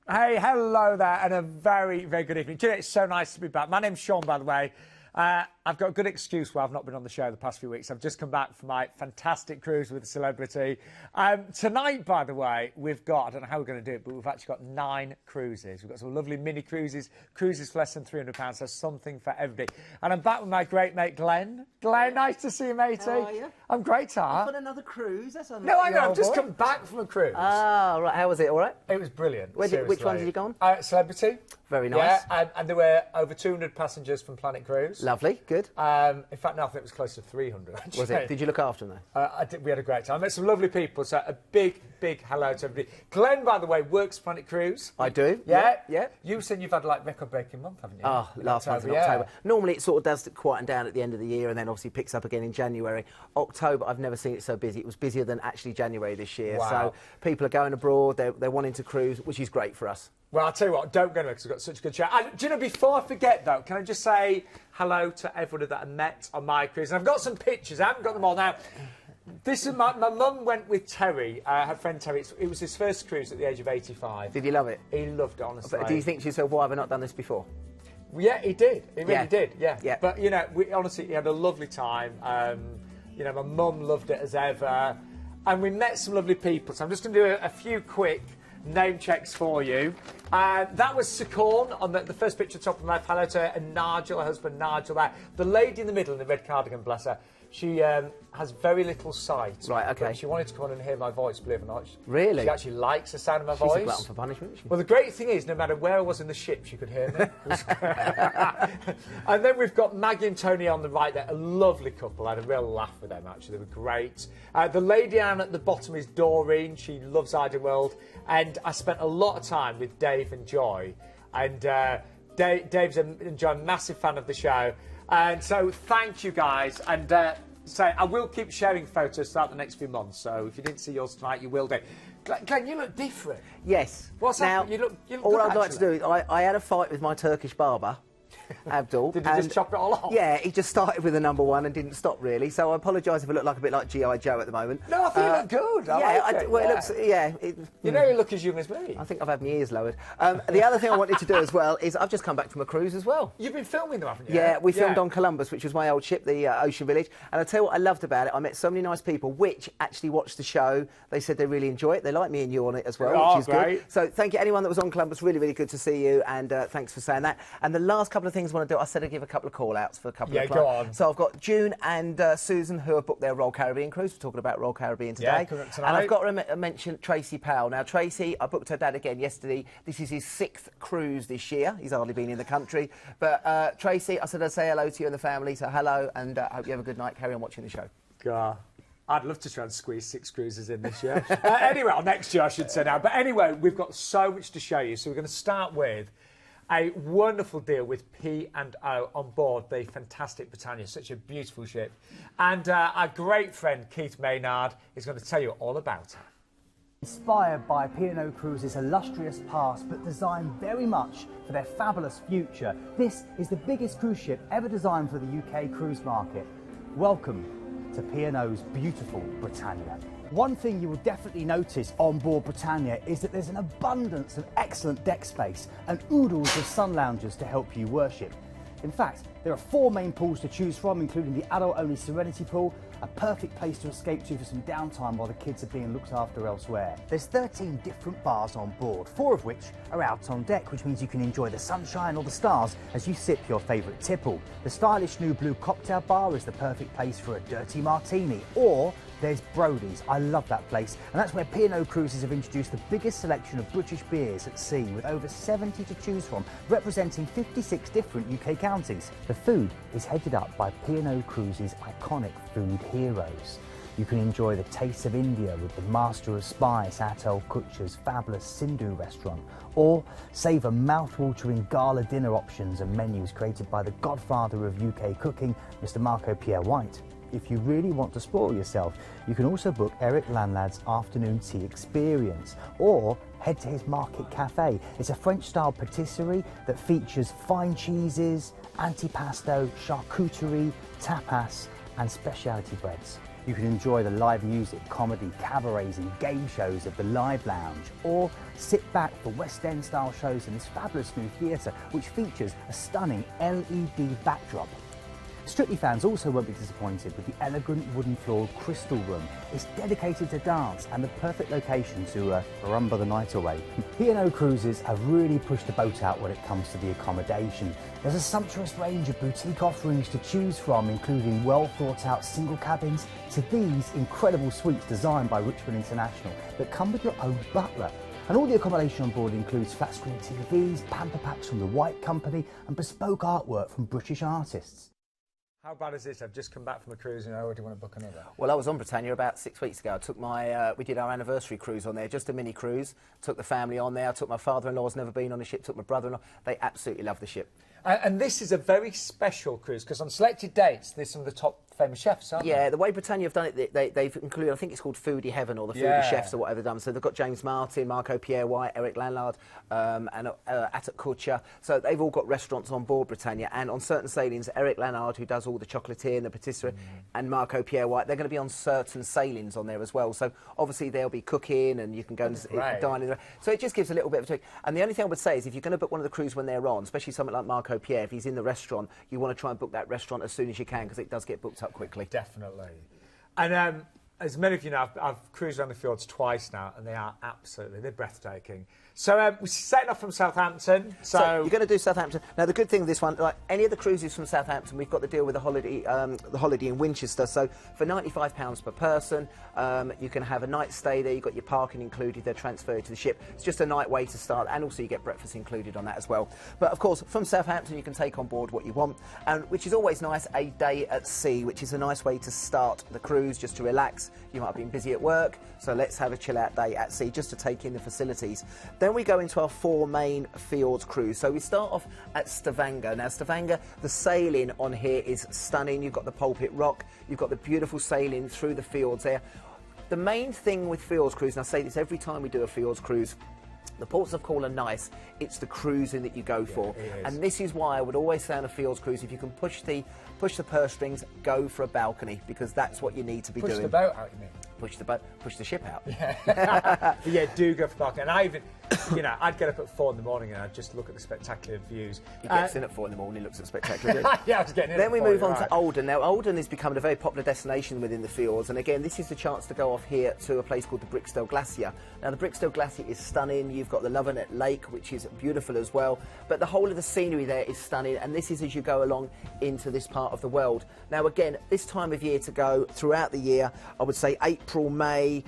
Hey, hello there, and a very, very good evening. Do you know, it's so nice to be back. My name's Sean, by the way. I've got a good excuse why I've not been on the show the past few weeks. I've just come back from my fantastic cruise with a celebrity. Tonight, by the way, we've got, I don't know how we're going to do it, but we've actually got 9 cruises. We've got some lovely mini cruises for less than £300, so something for everybody. And I'm back with my great mate, Glenn. Glenn, nice to see you, matey. How are you? I'm great, Tar. You've got another cruise? That's No, I know, I've just come back from a cruise. Ah, right. How was it, all right? It was brilliant. Which one did you go on? Celebrity. Very nice. Yeah, and there were over 200 passengers from Planet Cruise. Lovely, good. In fact, no, I think it was close to 300, actually. Was it? Did you look after them, though? We had a great time. Met some lovely people, so a big, big hello to everybody. Glenn, by the way, works Planet Cruise. I do. Yeah. You said you've had, like, record-breaking month, haven't you? Oh, last month in October. Normally, it sort of does quieten down at the end of the year and then obviously picks up again in January. October, I've never seen it so busy. It was busier than actually January this year. Wow. So people are going abroad, they're wanting to cruise, which is great for us. Well, I'll tell you what, don't go anywhere because we've got such a good chat. And, do you know, before I forget, though, can I just say hello to everybody that I met on my cruise? And I've got some pictures. I haven't got them all now. This is my mum went with Terry, her friend Terry. It was his first cruise at the age of 85. Did you love it? He loved it, honestly. But do you think to yourself, why have I not done this before? Yeah, he did. He really did, yeah. But, you know, honestly, he had a lovely time. You know, my mum loved it as ever. And we met some lovely people. So I'm just going to do a few quick name checks for you. That was Sicorn on the first picture, top of the left. Hello to her, and Nigel, her husband Nigel there. The lady in the middle in the red cardigan, bless her. She has very little sight. Right, okay. She wanted to come on and hear my voice, believe it or not. Really? She actually likes the sound of my voice. She's a glutton for punishment, isn't she? Well, the great thing is, no matter where I was in the ship, she could hear me. And then we've got Maggie and Tony on the right there, a lovely couple. I had a real laugh with them, actually. They were great. The lady down at the bottom is Doreen. She loves Ideal World. And I spent a lot of time with Dave and Joy. And Dave's a massive fan of the show. And so thank you, guys. And I will keep sharing photos throughout the next few months. So if you didn't see yours tonight, you will do. Glenn, you look different. Yes. What's happened? You look all good, I'd like to actually. do is I had a fight with my Turkish barber, Abdul. Did he just chop it all off? Yeah, he just started with the number 1 and didn't stop, really. So I apologise if I look like a bit like G.I. Joe at the moment. No, I think you look good. It looks... Yeah. You know, you look as young as me. I think I've had my ears lowered. The other thing I wanted to do as well is I've just come back from a cruise as well. You've been filming them, haven't you? Yeah, we filmed on Columbus, which was my old ship, the Ocean Village. And I'll tell you what I loved about it. I met so many nice people which actually watched the show. They said they really enjoy it. They like me and you on it as well, which is great. good. So thank you, anyone that was on Columbus. Really, really good to see you. And thanks for saying that. And the last couple of things I want to do, I said I'd give a couple of call-outs for a couple of go on. So I've got June and Susan, who have booked their Royal Caribbean cruise. We're talking about Royal Caribbean today. Yeah, tonight. And I've got to mention Tracy Powell. Now, Tracy, I booked her dad again yesterday. This is his 6th cruise this year. He's hardly been in the country. But Tracy, I said I'd say hello to you and the family. So hello, and hope you have a good night. Carry on watching the show. God. I'd love to try and squeeze 6 cruises in this year. Anyway, or next year, I should say now. But anyway, we've got so much to show you. So we're going to start with a wonderful deal with P&O on board the fantastic Britannia, such a beautiful ship. And our great friend Keith Maynard is going to tell you all about her. Inspired by P&O Cruises' illustrious past, but designed very much for their fabulous future, this is the biggest cruise ship ever designed for the UK cruise market. Welcome to P&O's beautiful Britannia. One thing you will definitely notice on board Britannia is that there's an abundance of excellent deck space and oodles of sun loungers to help you worship. In fact, there are 4 main pools to choose from, including the adult-only Serenity Pool, a perfect place to escape to for some downtime while the kids are being looked after elsewhere. There's 13 different bars on board, 4 of which are out on deck, which means you can enjoy the sunshine or the stars as you sip your favourite tipple. The stylish new blue cocktail bar is the perfect place for a dirty martini, or there's Brody's. I love that place, and that's where P&O Cruises have introduced the biggest selection of British beers at sea, with over 70 to choose from, representing 56 different UK counties. The food is headed up by P&O Cruises' iconic food heroes. You can enjoy the taste of India with the Master of Spice, Atal Kutcher's fabulous Sindhu restaurant, or savour mouth-watering gala dinner options and menus created by the godfather of UK cooking, Mr. Marco Pierre White. If you really want to spoil yourself, you can also book Eric Landlad's afternoon tea experience, or head to his Market Cafe. It's a French-style patisserie that features fine cheeses, antipasto, charcuterie, tapas and specialty breads. You can enjoy the live music, comedy, cabarets and game shows of the Live Lounge, or sit back for West End style shows in this fabulous new theatre which features a stunning LED backdrop. Strictly fans also won't be disappointed with the elegant wooden floored Crystal Room. It's dedicated to dance and the perfect location to rumble the night away. P&O Cruises have really pushed the boat out when it comes to the accommodation. There's a sumptuous range of boutique offerings to choose from, including well thought out single cabins to these incredible suites designed by Richmond International that come with your own butler. And all the accommodation on board includes flat screen TVs, pamper packs from the White Company and bespoke artwork from British artists. How bad is this? I've just come back from a cruise and I already want to book another. Well, I was on Britannia about 6 weeks ago. I took my, we did our anniversary cruise on there, just a mini cruise. Took the family on there. I took my father-in-law's never been on a ship. Took my brother-in-law. They absolutely love the ship. And this is a very special cruise because on selected dates, there's some of the top famous chefs, aren't Yeah, the way Britannia have done it, they've included, I think it's called Foodie Heaven or the Foodie Chefs or whatever they've done. So they've got James Martin, Marco Pierre White, Eric Lanlard, and Atuk Kutcher. So they've all got restaurants on board Britannia. And on certain sailings, Eric Lanlard, who does all the chocolatier and the patisserie, and Marco Pierre White, they're going to be on certain sailings on there as well. So obviously they'll be cooking and you can go and dine in there. So it just gives a little bit of a tweak. And the only thing I would say is if you're going to book one of the cruise when they're on, especially something like Marco Pierre, if he's in the restaurant, you want to try and book that restaurant as soon as you can because it does get booked up quickly. Definitely. And as many of you know, I've cruised around the fjords twice now, and they're breathtaking. So we're setting off from Southampton. So you're going to do Southampton. Now, the good thing with this one, like any of the cruises from Southampton, we've got the deal with the holiday in Winchester. So for £95 per person, you can have a night stay there. You've got your parking included. They're transferred to the ship. It's just a night way to start, and also you get breakfast included on that as well. But of course, from Southampton, you can take on board what you want, and which is always nice. A day at sea, which is a nice way to start the cruise, just to relax. You might have been busy at work, so let's have a chill-out day at sea, just to take in the facilities. Then we go into our 4 main fjords cruise. So we start off at Stavanger. Now, Stavanger, the sailing on here is stunning. You've got the Pulpit Rock. You've got the beautiful sailing through the fjords there. The main thing with fjords cruise, and I say this every time we do a fjords cruise, the ports of call are nice, it's the cruising that you go for. And this is why I would always say on a fjords cruise, if you can push the purse strings, go for a balcony, because that's what you need to be doing. Push the boat out, you mean? Push the ship out. Yeah, do go for balcony. And I even, you know, I'd get up at 4 in the morning and I'd just look at the spectacular views. He gets in at 4 in the morning, looks at spectacular views. Yeah, I was getting in Then at we 4, move on right. to Olden. Now, Olden is becoming a very popular destination within the fjords, and again, this is the chance to go off here to a place called the Brixtell Glacier. Now, the Brixtell Glacier is stunning. You've got the Lovenet Lake, which is beautiful as well, but the whole of the scenery there is stunning, and this is as you go along into this part of the world. Now, again, this time of year to go throughout the year, I would say April, May,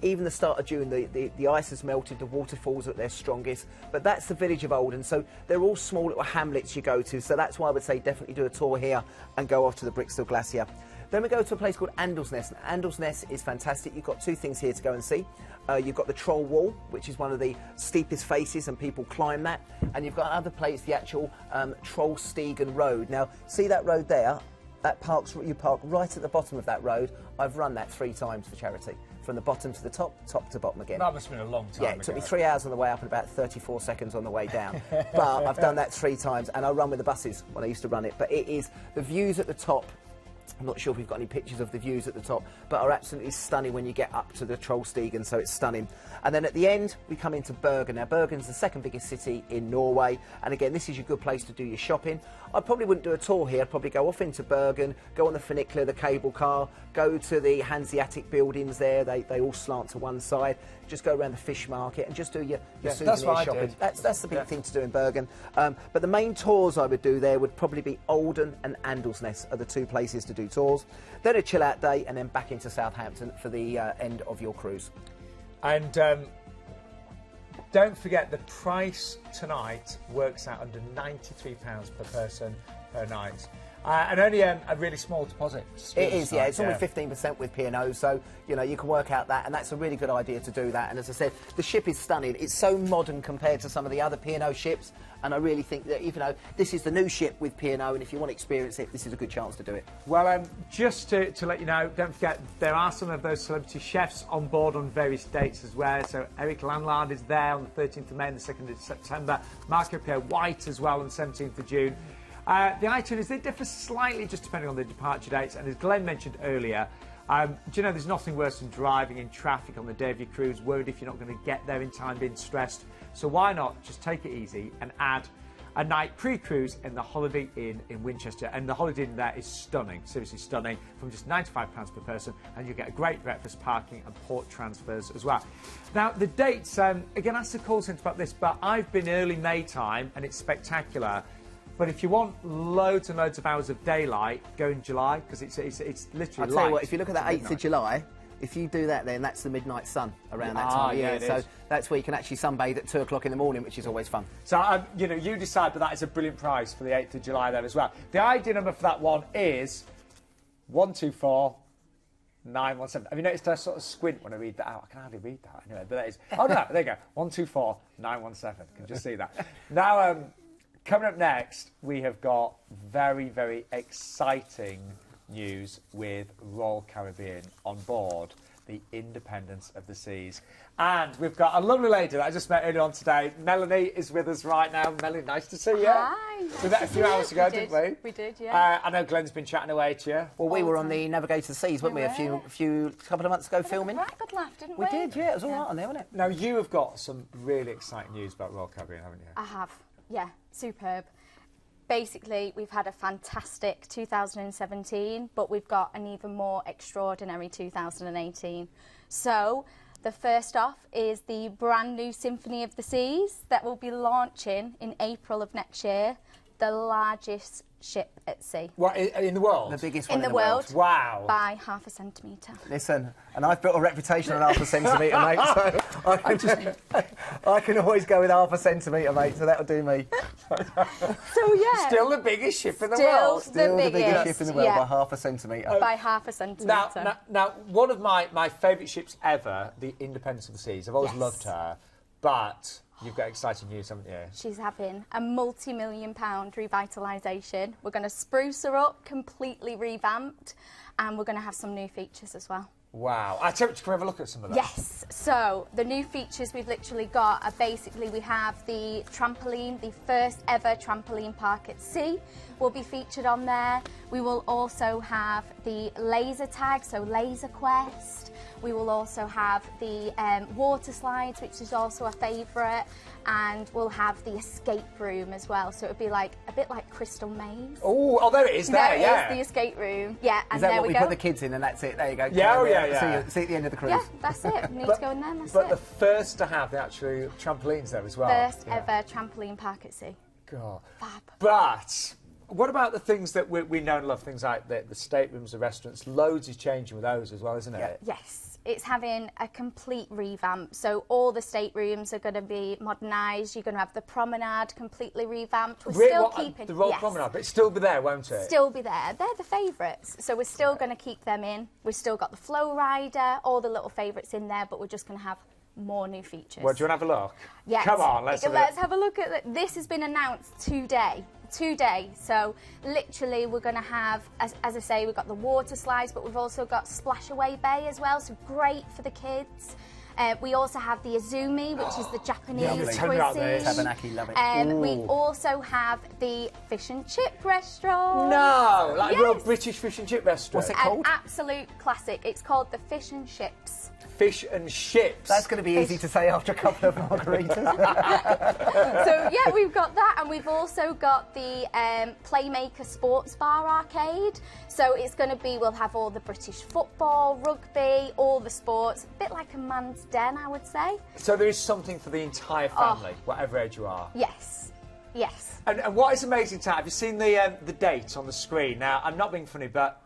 even the start of June, the ice has melted, the waterfalls are at their strongest, but that's the village of Olden, so they're all small little hamlets you go to, so that's why I would say definitely do a tour here and go off to the Brixtell Glacier. Then we go to a place called Andelsness. Andelsness is fantastic. You've got 2 things here to go and see. You've got the Troll Wall, which is one of the steepest faces, and people climb that. And you've got another place, the actual Trollstigen Road. Now, see that road there? You park right at the bottom of that road. I've run that 3 times for charity. From the bottom to the top, top to bottom again. That must have been a long time ago. It took me 3 hours on the way up and about 34 seconds on the way down. But I've done that 3 times, and I run with the buses when I used to run it. But it is the views at the top. I'm not sure if we've got any pictures of the views at the top, but are absolutely stunning when you get up to the Trollstigen, so it's stunning. And then at the end, we come into Bergen. Now, Bergen's the 2nd biggest city in Norway, and again, this is your good place to do your shopping. I probably wouldn't do a tour here. I'd probably go off into Bergen, go on the funicular, the cable car, go to the Hanseatic buildings there. They all slant to one side. Just go around the fish market and just do your souvenir shopping. That's the big thing to do in Bergen. But the main tours I would do there would probably be Olden and Andelsness are the 2 places to do tours. Then a chill out day, and then back into Southampton for the end of your cruise. And don't forget, the price tonight works out under £93 per person per night. And only a really small deposit. It is, yeah. It's only 15% with P&O, so, you know, you can work out that, and that's a really good idea to do that. And as I said, the ship is stunning. It's so modern compared to some of the other P&O ships, and I really think that, even though this is the new ship with P&O, and if you want to experience it, this is a good chance to do it. Well, just to let you know, don't forget, there are some of those celebrity chefs on board on various dates as well. So Eric Lanlard is there on the 13th of May and the 2nd of September. Marco Pierre White as well on the 17th of June. The itineraries, they differ slightly just depending on the departure dates, and as Glenn mentioned earlier, Do you know there's nothing worse than driving in traffic on the day of your cruise, worried if you're not going to get there in time, being stressed. So why not just take it easy and add a night pre-cruise in the Holiday Inn in Winchester. And the Holiday Inn there is stunning, seriously stunning, from just £95 per person, and you get a great breakfast, parking and port transfers as well. Now, the dates, again, ask the call centre about this, but I've been early May time, and it's spectacular. But if you want loads and loads of hours of daylight, go in July, because it's literally I'll tell you what, if you look at that 8th of July, if you do that, then that's the midnight sun around that time of year. So that's where you can actually sunbathe at 2 o'clock in the morning, which is always fun. So, you know, you decide, but that is a brilliant price for the 8th of July there as well. The ID number for that one is 124917. Have you noticed I sort of squint when I read that out? I can hardly read that anyway, but that is... Oh, no, there you go. 124917. You can just see that. Now, coming up next, we have got very, very exciting news with Royal Caribbean on board the Independence of the Seas. And we've got a lovely lady that I just met earlier on today. Melanie is with us right now. Melanie, nice to see you. Hi. We met a few hours ago, didn't we? We did, yeah. I know Glenn's been chatting away to you. Well, we were on the Navigator of the Seas, weren't we, a couple of months ago filming? Right, good laugh, didn't we? We did, yeah, it was all right on there, wasn't it? Now, you have got some really exciting news about Royal Caribbean, haven't you? I have, yeah, superb. Basically, we've had a fantastic 2017, but we've got an even more extraordinary 2018. So, the first off is the brand new Symphony of the Seas that will be launching in April of next year, the largest ship at sea. What, in the world? The biggest one in the world. Wow. By ½ centimetre. Listen, and I've built a reputation on ½ centimetre, mate, so I can always go with ½ centimetre, mate, so that'll do me. So, yeah. Still the biggest ship in the world. Still the biggest ship in the world, by ½ centimetre. By ½ centimetre. Now, one of my favourite ships ever, the Independence of the Seas. I've always loved her, but... You've got exciting news, haven't you? She's having a multi-million-pound revitalisation. We're going to spruce her up, completely revamped, and we're going to have some new features as well. Wow. Can we have a look at some of that? Yes. So, the new features we've literally got are basically we have the trampoline, the first ever trampoline park at sea will be featured on there. We will also have the laser tag, so Laser Quest. We will also have the water slides, which is also a favourite, and we'll have the escape room as well. So it would be like a bit like Crystal Maze. Oh, there it is. There is the escape room. Yeah, and is that there what we put go. the kids in, and that's it? There you go. Yeah, yeah. See you at the end of the cruise. Yeah, that's it. Need to go in there. And that's but it. the first to have the actual trampolines there as well. First ever trampoline park at sea. God. Fab. But what about the things that we know and love? Things like the staterooms, the restaurants. Loads is changing with those as well, isn't it? Yes. It's having a complete revamp. So all the staterooms are going to be modernised. You're going to have the promenade completely revamped. We're still keeping... The Royal Promenade, but it'll still be there, won't it? Still be there. They're the favourites. So we're still going to keep them in. We've still got the Flow Rider, all the little favourites in there, but we're just going to have more new features. Well, do you want to have a look? Yes. Come on, let's have a look at it. This has been announced today. So literally we're going to have, as I say, we've got the water slides, but we've also got Splash Away Bay as well, so great for the kids. We also have the Azumi, which is the Japanese cuisine. Tabanaki, love it. We also have the fish and chip restaurant. No, like a real British fish and chip restaurant. What's it called? An absolute classic. It's called the Fish and Chips. Fish and chips. That's going to be easy to say after a couple of margaritas. So, yeah, we've got that, and we've also got the Playmaker Sports Bar Arcade. So it's going to be, we'll have all the British football, rugby, all the sports. A bit like a man's den, I would say. So there is something for the entire family, whatever age you are. Yes, yes. And what is amazing to have you seen the date on the screen? Now, I'm not being funny, but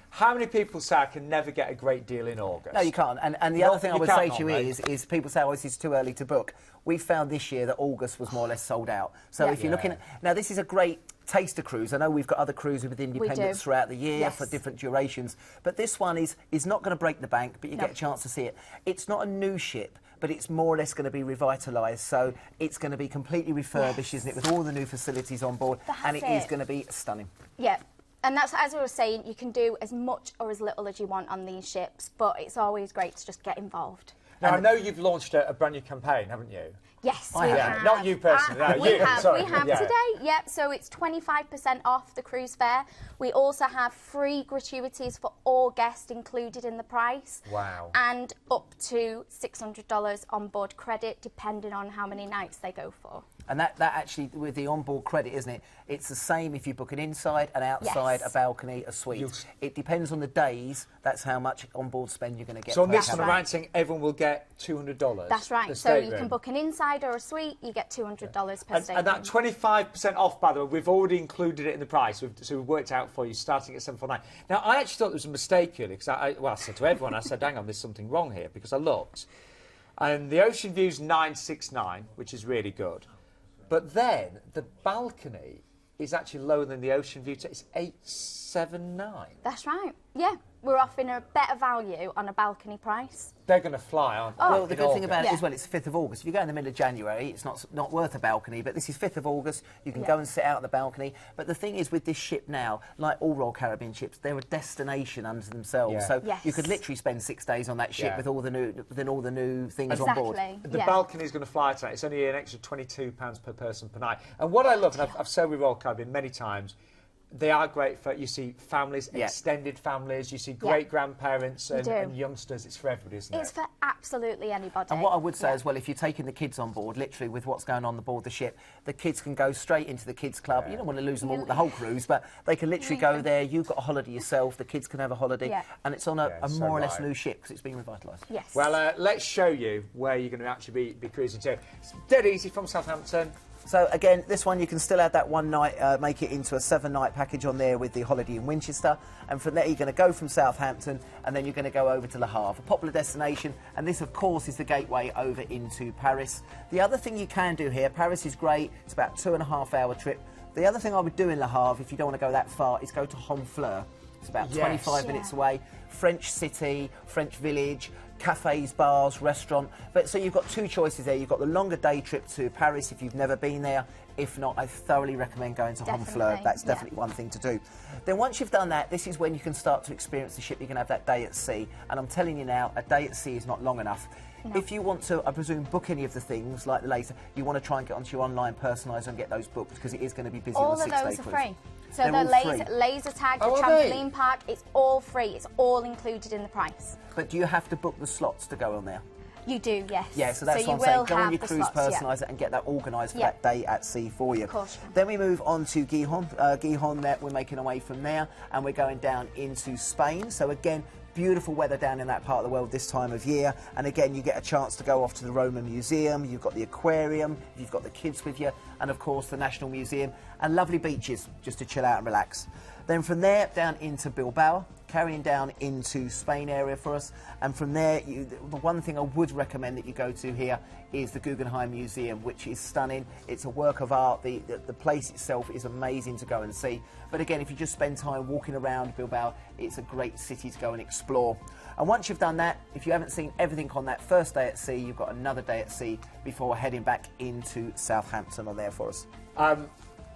how many people say I can never get a great deal in August? No, you can't. And the other thing I would say to you is people say, oh, this is too early to book. We found this year that August was more or less sold out. So if you're looking at... Now, this is a great taster cruise. I know we've got other cruises with independents throughout the year for different durations. But this one is not going to break the bank, but you get a chance to see it. It's not a new ship, but it's more or less going to be revitalised. So it's going to be completely refurbished, isn't it, with all the new facilities on board. And it is going to be stunning. Yeah. And that's, as we were saying, you can do as much or as little as you want on these ships, but it's always great to just get involved. Now, I know you've launched a brand new campaign, haven't you? Yes, I we have. have. Not you personally, no, we you, have. sorry. We have Yeah. today. Yep. So it's 25% off the cruise fare. We also have free gratuities for all guests included in the price. Wow. And up to $600 on board credit, depending on how many nights they go for. And that actually, with the onboard credit, isn't it? It's the same if you book an inside, an outside, Yes. a balcony, a suite. It depends on the days. That's how much onboard spend you're going to get. So on per this one, cabin. I'm right saying everyone will get $200. That's right. the So you stateroom. can book an inside or a suite, you get $200 per stateroom. And that 25% off, by the way, we've already included it in the price. So we've worked out for you starting at $749. Now, I actually thought there was a mistake here because I said to everyone, I said, hang on, there's something wrong here because I looked. And the ocean view's $969, which is really good. But then the balcony is actually lower than the ocean view. It's $879. That's right. Yeah. We're offering a better value on a balcony price. They're going to fly, aren't they? Well, the good thing about it Yeah. is, well, it's 5th of August. If you go in the middle of January, it's not worth a balcony, but this is 5th of August. You can go and sit out on the balcony. But the thing is, with this ship now, like all Royal Caribbean ships, they're a destination unto themselves. Yeah. So Yes. you could literally spend 6 days on that ship Yeah. with all the new things on board. Exactly. The yeah. balcony is going to fly tonight. It's only an extra £22 per person per night. And what I love, and I've said with Royal Caribbean many times, they are great for, you see families, Yeah. extended families, you see great grandparents You do. and youngsters. It's for everybody, isn't It's it? for absolutely anybody. And what I would say as well, if you're taking the kids on board, literally with what's going on board the ship, the kids can go straight into the kids' club. You don't want to lose them all the whole cruise, but they can literally go there. You've got a holiday yourself. The kids can have a holiday, Yeah. and it's on a so more or less right. new ship because it's been revitalised. Yes. Well, let's show you where you're going to actually be cruising to. It's dead easy from Southampton. So again, this one you can still add that one night, make it into a 7-night package on there with the holiday in Winchester, and from there you're going to go from Southampton, and then you're going to go over to Le Havre, a popular destination, and this of course is the gateway over into Paris. The other thing you can do here, Paris is great, it's about 2.5-hour trip. The other thing I would do in Le Havre, if you don't want to go that far, is go to Honfleur. It's about 25 minutes away. French city, French village, cafes, bars, restaurant. But so you've got two choices there. You've got the longer day trip to Paris if you've never been there. If not, I thoroughly recommend going to Honfleur. That's definitely one thing to do. Then once you've done that, this is when you can start to experience the ship. You can have that day at sea. And I'm telling you now, a day at sea is not long enough. No. If you want to, I presume, book any of the things, like the laser, you want to try and get onto your online personaliser and get those booked because it is going to be busy on a 6-day cruise. All of those are free. So They're the all laser tag, the Oh, are trampoline park, it's all free. It's all included in the price. But do you have to book the slots to go on there? You do, yes. Yeah, so that's what I'm saying. Go on your cruise personaliser and get that organised for that day at sea for you. Of course. Then we move on to Gijón. Gijón, that we're making our way from there, and we're going down into Spain. So again, beautiful weather down in that part of the world this time of year, and again you get a chance to go off to the Roman Museum. You've got the aquarium, you've got the kids with you, and of course the National Museum, and lovely beaches just to chill out and relax. Then from there down into Bilbao, carrying down into Spain area for us, and from there the one thing I would recommend that you go to here is the Guggenheim Museum, which is stunning. It's a work of art. The place itself is amazing to go and see. But again, if you just spend time walking around Bilbao, it's a great city to go and explore. And once you've done that, if you haven't seen everything on that first day at sea, you've got another day at sea before heading back into Southampton on there for us.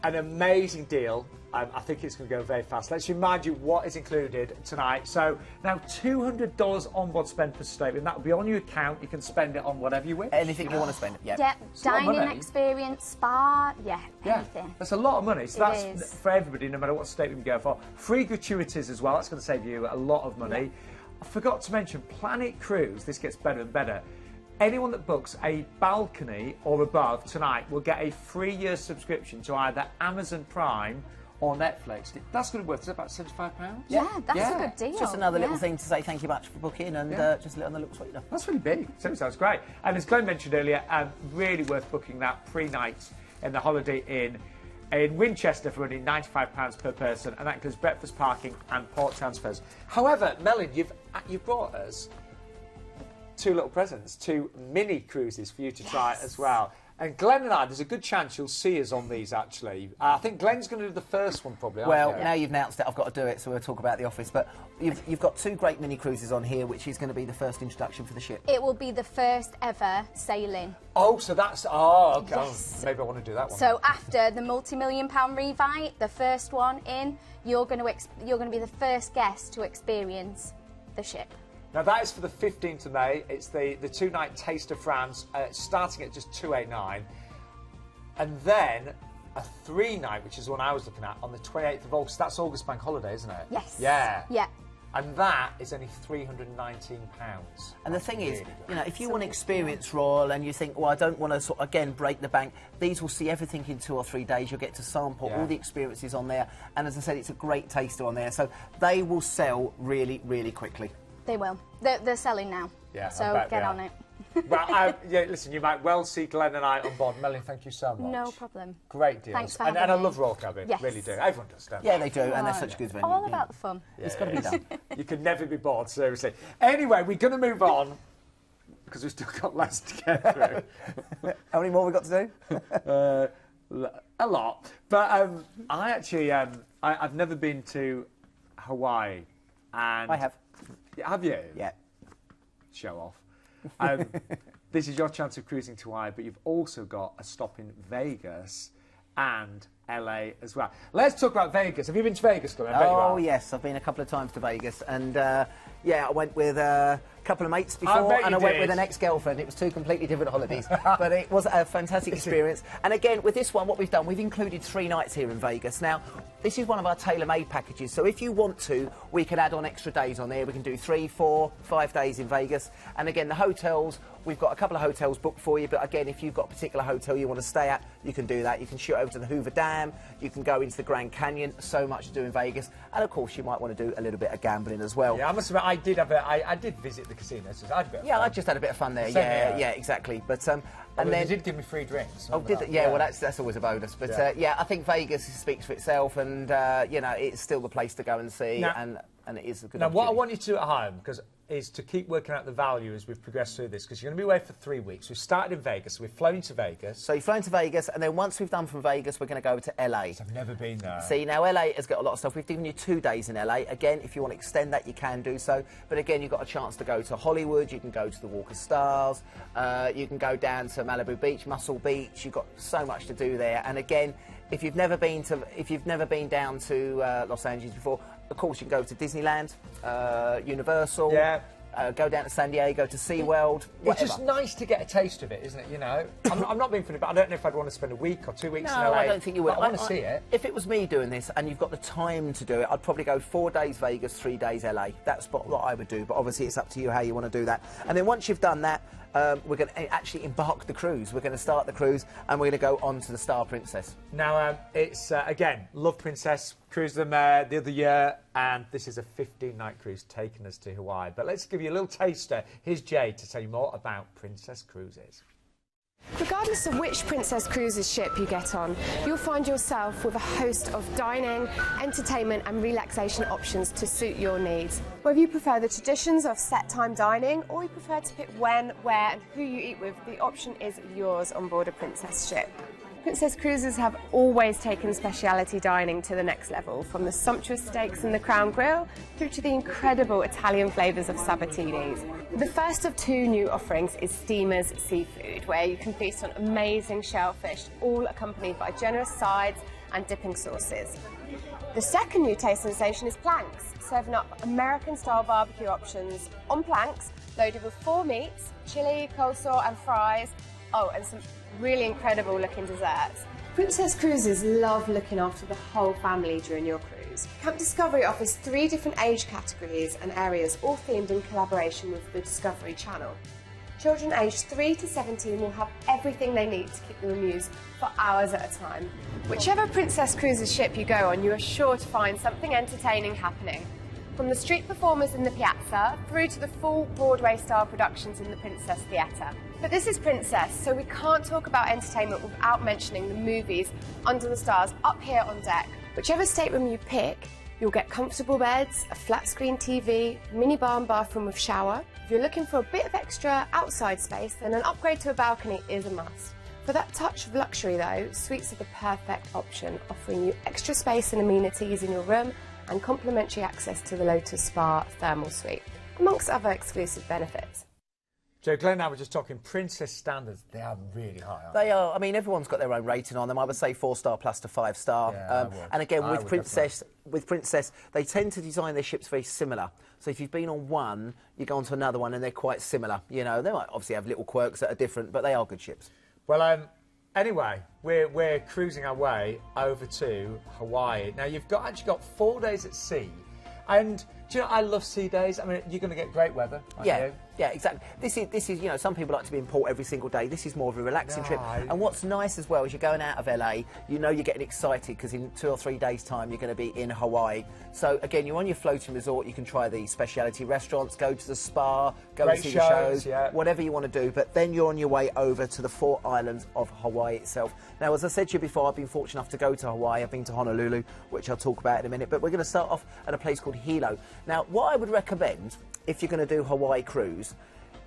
An amazing deal. I think it's going to go very fast. Let's remind you what is included tonight. So now $200 onboard spend per stateroom. That will be on your account. You can spend it on whatever you wish. Anything you want to spend it, yeah. Yeah, It's a lot of dining money. experience, spa, anything. That's a lot of money. So It that's is. for everybody, no matter what stateroom you go for. Free gratuities as well. That's going to save you a lot of money. I forgot to mention Planet Cruise. This gets better and better. Anyone that books a balcony or above tonight will get a 3-year subscription to either Amazon Prime or Netflix. That's going to be worth about £75. Yeah, that's a good deal. It's just another little thing to say thank you much for booking and just a little sweetener. That's really big. So it sounds great. And as Glenn mentioned earlier, really worth booking that pre-night in the Holiday Inn in Winchester for only £95 per person, and that includes breakfast, parking and port transfers. However, Melon, you've brought us 2 little presents, 2 mini cruises for you to try as well. And Glenn and I, there's a good chance you'll see us on these, actually. I think Glenn's going to do the first one, probably, aren't you? Now you've announced it, I've got to do it, so we'll talk about the office. But you've got 2 great mini cruises on here, which is going to be the first introduction for the ship. It will be the first ever sailing. Oh, so that's... Oh, OK. Yes. Oh, maybe I want to do that one. So after the multi-million-pound revite, the first one in, you're going to be the first guest to experience the ship. Now that is for the 15th of May. It's the 2-night Taste of France, starting at just 289, and then a 3-night, which is the one I was looking at, on the 28th of August. That's August bank holiday, isn't it? Yes. Yeah. Yeah. And that is only £319. And the thing is, you know, if you want to experience Royal and you think, well, I don't want to sort of, again, break the bank, these will see everything in 2 or 3 days. You'll get to sample all the experiences on there. And as I said, it's a great taster on there. So they will sell really, really quickly. They will. They're selling now. Yeah, so get on it. Well, yeah, listen, you might well see Glenn and I on board. Melanie, thank you so much. No problem. Great deals. Thanks for and having I me. love Royal Caribbean. Yes. Really do. Everyone does, don't they? Yeah, they do, and they're such a good venue. All about the fun. It's got to be done. You can never be bored, seriously. Anyway, we're going to move on because we've still got less to get through. How many more we got to do? A lot. But I actually, I've never been to Hawaii. And I have. Have you? Yeah. Show off. This is your chance of cruising to Hawaii, but you've also got a stop in Vegas and LA as well. Let's talk about Vegas. Have you been to Vegas, Glenn? I bet you Oh, have. yes. I've been a couple of times to Vegas. And, yeah, I went with a couple of mates I before, bet and you I went did. with an ex-girlfriend. It was 2 completely different holidays. But it was a fantastic experience. And, again, with this one, what we've done, we've included 3 nights here in Vegas. Now, this is one of our tailor-made packages. So if you want to, we can add on extra days on there. We can do 3, 4, 5 days in Vegas. And, again, the hotels, we've got a couple of hotels booked for you. But, again, if you've got a particular hotel you want to stay at, you can do that. You can shoot over to the Hoover Dam. You can go into the Grand Canyon. So much to do in Vegas. And, of course, you might want to do a little bit of gambling as well. Yeah, I must admit, I did visit the casinos. So I had a bit of Yeah, fun. I just had a bit of fun there. Same Yeah, here. yeah, exactly. But Although and then they did give me free drinks. oh, remember that? yeah, well, that's always a bonus. But Yeah. yeah, I think Vegas speaks for itself, and you know, it's still the place to go and see, Now- and it is a good. Now, what I opportunity. want you to do at home, is to keep working out the value as we've progressed through this, because you're going to be away for 3 weeks. We've started in Vegas, so we've flown into Vegas. So you've flown to Vegas, and then once we've done from Vegas, we're going to go over to LA. I've never been there. See, now LA has got a lot of stuff. We've given you 2 days in LA. Again, if you want to extend that, you can do so. But again, you've got a chance to go to Hollywood. You can go to the Walk of Stars. You can go down to Malibu Beach, Muscle Beach. You've got so much to do there. And again, if you've never been down to Los Angeles before, of course you can go to Disneyland, Universal. Yeah. Go down to San Diego to SeaWorld. It's Whatever. just nice to get a taste of it, isn't it? You know, I'm not being funny, but I don't know if I'd want to spend a week or 2 weeks in No, LA. I don't think you would. But I want to see it. If it was me doing this and you've got the time to do it, I'd probably go 4 days Vegas, 3 days LA. That's what I would do. But obviously, it's up to you how you want to do that. And then once you've done that, we're going to actually embark the cruise. We're going to start the cruise and we're going to go on to the Star Princess. Now, it's, again, Love Princess, cruised them the other year, and this is a 15-night cruise taking us to Hawaii. But let's give you a little taster. Here's Jay to tell you more about Princess Cruises. Regardless of which Princess Cruises ship you get on, you'll find yourself with a host of dining, entertainment and relaxation options to suit your needs. Whether you prefer the traditions of set-time dining or you prefer to pick when, where and who you eat with, the option is yours on board a Princess ship. Princess Cruises have always taken speciality dining to the next level, from the sumptuous steaks in the Crown Grill through to the incredible Italian flavours of Sabatini's. The first of 2 new offerings is Steamer's Seafood, where you can feast on amazing shellfish, all accompanied by generous sides and dipping sauces. The second new taste sensation is Planks, serving up American-style barbecue options on planks, loaded with 4 meats, chili, coleslaw and fries. Oh, and some really incredible looking desserts. Princess Cruises love looking after the whole family during your cruise. Camp Discovery offers 3 different age categories and areas, all themed in collaboration with the Discovery Channel. Children aged 3 to 17 will have everything they need to keep them amused for hours at a time. Whichever Princess Cruises ship you go on, you are sure to find something entertaining happening. From the street performers in the Piazza through to the full Broadway-style productions in the Princess Theatre. But this is Princess, so we can't talk about entertainment without mentioning the movies under the stars up here on deck. Whichever stateroom you pick, you'll get comfortable beds, a flat-screen TV, mini bar and bathroom with shower. If you're looking for a bit of extra outside space, then an upgrade to a balcony is a must. For that touch of luxury though, suites are the perfect option, offering you extra space and amenities in your room and complimentary access to the Lotus Spa thermal suite, amongst other exclusive benefits. Joe, Glenn and I were just talking Princess standards. They are really high, aren't They are. I mean, everyone's got their own rating on them. I would say 4-star plus to 5-star. Yeah, I would. And again, I with would Princess, they tend to design their ships very similar. So if you've been on one, you go on to another one and they're quite similar. You know, they might obviously have little quirks that are different, but they are good ships. Well, anyway, we're cruising our way over to Hawaii. Now, you've actually got 4 days at sea. And do you know, I love sea days. I mean, you're going to get great weather. Yeah, yeah, exactly. This is, you know, some people like to be in port every single day. This is more of a relaxing trip. And what's nice as well is you're going out of LA, you know you're getting excited because in 2 or 3 days' time you're going to be in Hawaii. So again, you're on your floating resort. You can try the specialty restaurants, go to the spa, go and see the shows, whatever you want to do. But then you're on your way over to the 4 islands of Hawaii itself. Now, as I said to you before, I've been fortunate enough to go to Hawaii. I've been to Honolulu, which I'll talk about in a minute. But we're going to start off at a place called Hilo. Now, what I would recommend if you're going to do Hawaii cruise,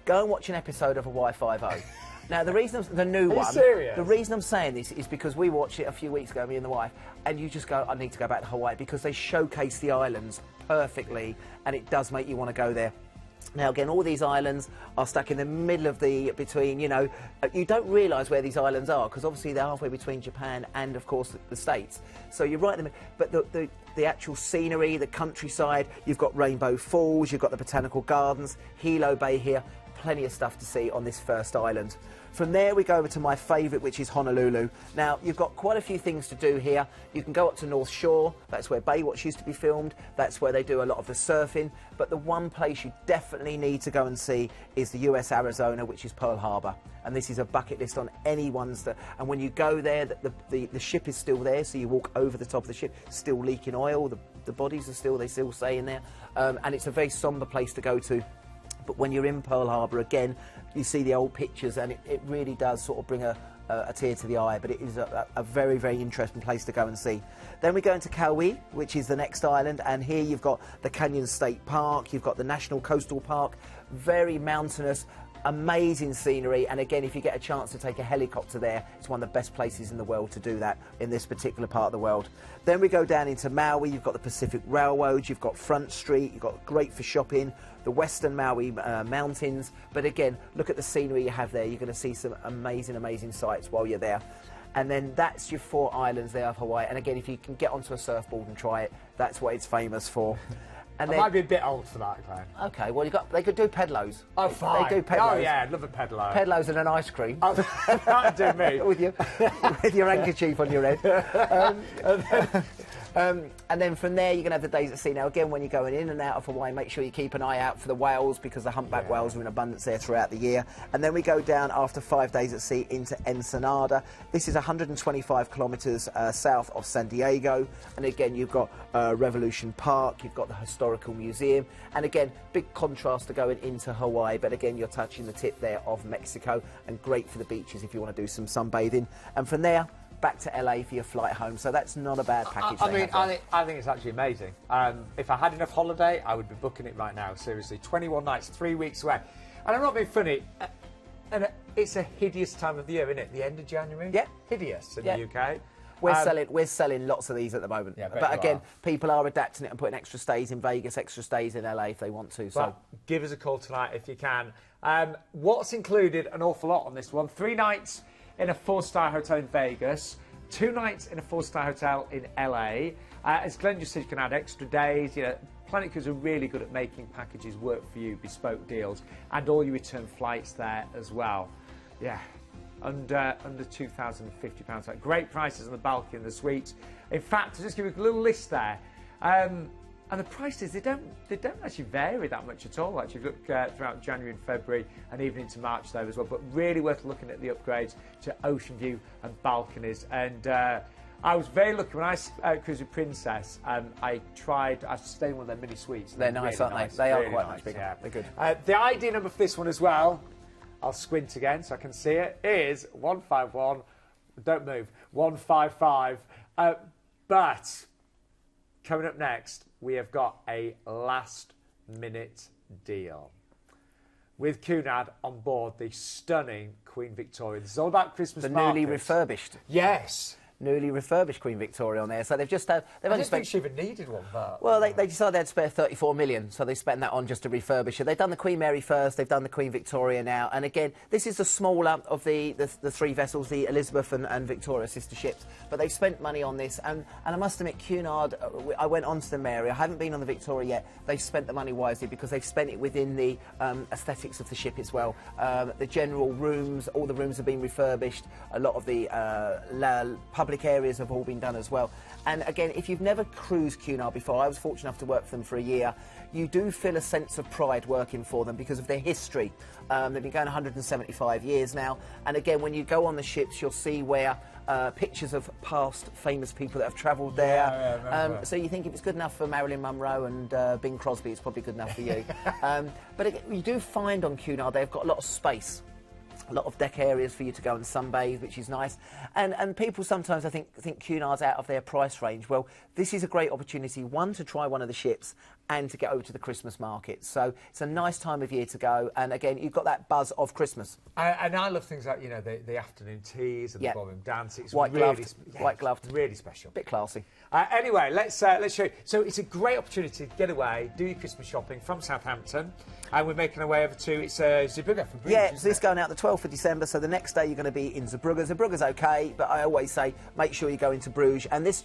go and watch an episode of Hawaii 5.0. Now, the reason the new one, serious? The reason I'm saying this is because we watched it a few weeks ago, me and the wife, and you just go, I need to go back to Hawaii because they showcase the islands perfectly, and it does make you want to go there. Now, again, all these islands are stuck in the middle of between, you know, you don't realise where these islands are because obviously they're halfway between Japan and, of course, the States. So you're right in the middle. But the actual scenery, the countryside, you've got Rainbow Falls, you've got the Botanical Gardens, Hilo Bay here, plenty of stuff to see on this first island. From there, we go over to my favourite, which is Honolulu. Now, you've got quite a few things to do here. You can go up to North Shore. That's where Baywatch used to be filmed. That's where they do a lot of the surfing. But the one place you definitely need to go and see is the US Arizona, which is Pearl Harbor. And this is a bucket list on anyone's. And when you go there, the ship is still there, so you walk over the top of the ship, still leaking oil. The bodies are still, they still stay in there. And it's a very sombre place to go to. But when you're in Pearl Harbor, again, you see the old pictures, and it really does sort of bring a tear to the eye, but it is a very, very interesting place to go and see. Then we go into Kauai, which is the next island, and here you've got the Canyon State Park, you've got the National Coastal Park, very mountainous, amazing scenery, and again, if you get a chance to take a helicopter there, it's one of the best places in the world to do that in this particular part of the world. Then we go down into Maui, you've got the Pacific Railroad, you've got Front Street, you've got great for shopping, the Western Maui Mountains, but again, look at the scenery you have there, you're going to see some amazing, amazing sights while you're there. And then that's your 4 islands there of Hawaii, and again, if you can get onto a surfboard and try it, that's what it's famous for. And I might be a bit old for that, Glenn. Okay, well, they could do pedlos. Oh, fine. They do pedlos. Oh, yeah, I'd love a pedalo. Pedlos and an ice cream. Oh, that'd do me. with your handkerchief on your head. And then from there, you're going to have the days at sea. Now, again, when you're going in and out of Hawaii, make sure you keep an eye out for the whales because the humpback whales are in abundance there throughout the year. And then we go down after 5 days at sea into Ensenada. This is 125 kilometres south of San Diego. And again, you've got Revolution Park, you've got the Historical Museum. And again, big contrast to going into Hawaii. But again, you're touching the tip there of Mexico and great for the beaches if you want to do some sunbathing. And from there, back to LA for your flight home, so that's not a bad package. I think it's actually amazing. If I had enough holiday, I would be booking it right now. Seriously, 21 nights, 3 weeks away, and I'm not being funny. And it's a hideous time of the year, isn't it? The end of January. Yeah, hideous in the UK. We're selling lots of these at the moment. Yeah, but again, people are adapting it and putting extra stays in Vegas, extra stays in LA if they want to. So give us a call tonight if you can. What's included? An awful lot on this one. 3 nights in a 4-star hotel in Vegas, 2 nights in a 4-star hotel in LA. As Glenn just said, you can add extra days. You know, Planet Cruise are really good at making packages work for you, bespoke deals, and all your return flights there as well. Yeah, under £2,050. Great prices on the balcony and the suites. In fact, I'll just give you a little list there. And the prices, they don't actually vary that much at all. Actually, look throughout January and February and even into March there as well. But really worth looking at the upgrades to ocean view and balconies. And I was very lucky when I cruised with Princess. I stayed in one of their mini suites. They're nice, really aren't they? They are quite nice, bigger. Yeah. They're good. The ID number for this one as well, I'll squint again so I can see it, is 151. Don't move. 155. But coming up next, we have got a last-minute deal with Cunard on board the stunning Queen Victoria. This is all about Christmas markets. Newly refurbished. Yes. newly refurbished Queen Victoria on there. So they've just they've I only don't think spent. she even needed one, but... Well, they decided they'd spare 34 million, so they spent that on just to refurbish it. They've done the Queen Mary first, they've done the Queen Victoria now, and again, this is the smaller of the three vessels, the Elizabeth and Victoria sister ships, but they've spent money on this, and I must admit, Cunard, I went on to the Mary, I haven't been on the Victoria yet. They've spent the money wisely because they've spent it within the aesthetics of the ship as well. The general rooms, all the rooms have been refurbished, a lot of the public areas have all been done as well. And again, if you've never cruised Cunard before, I was fortunate enough to work for them for a year, you do feel a sense of pride working for them because of their history. They've been going 175 years now, and again, when you go on the ships, you'll see where pictures of past famous people that have travelled there. So you think if it's good enough for Marilyn Monroe and Bing Crosby, it's probably good enough for you. But again, you do find on Cunard they've got a lot of space. A lot of deck areas for you to go and sunbathe, which is nice. And people sometimes, I think Cunard's out of their price range. Well, this is a great opportunity, one, to try one of the ships and to get over to the Christmas market. So it's a nice time of year to go. And again, you've got that buzz of Christmas. And I love things like, you know, the afternoon teas and the ballroom dance. It's white gloved. Really special. Bit classy. Anyway, let's show you. So it's a great opportunity to get away, do your Christmas shopping from Southampton. And we're making our way over to, it's Zeebrugge for Bruges. Yeah, so this is going out the 12th of December, so the next day you're going to be in Zeebrugge. Zeebrugge's okay, but I always say make sure you go into Bruges. And this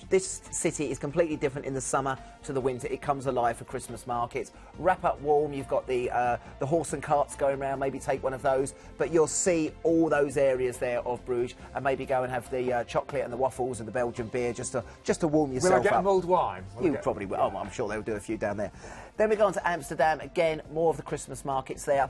city is completely different in the summer to the winter. It comes alive for Christmas markets. Wrap up warm, you've got the horse and carts going around, maybe take one of those. But you'll see all those areas there of Bruges, and maybe go and have the chocolate and the waffles and the Belgian beer just to warm yourself up. Will I get mulled wine? You probably will. Oh, I'm sure they'll do a few down there. Then we go on to Amsterdam. Again, more of the Christmas markets there.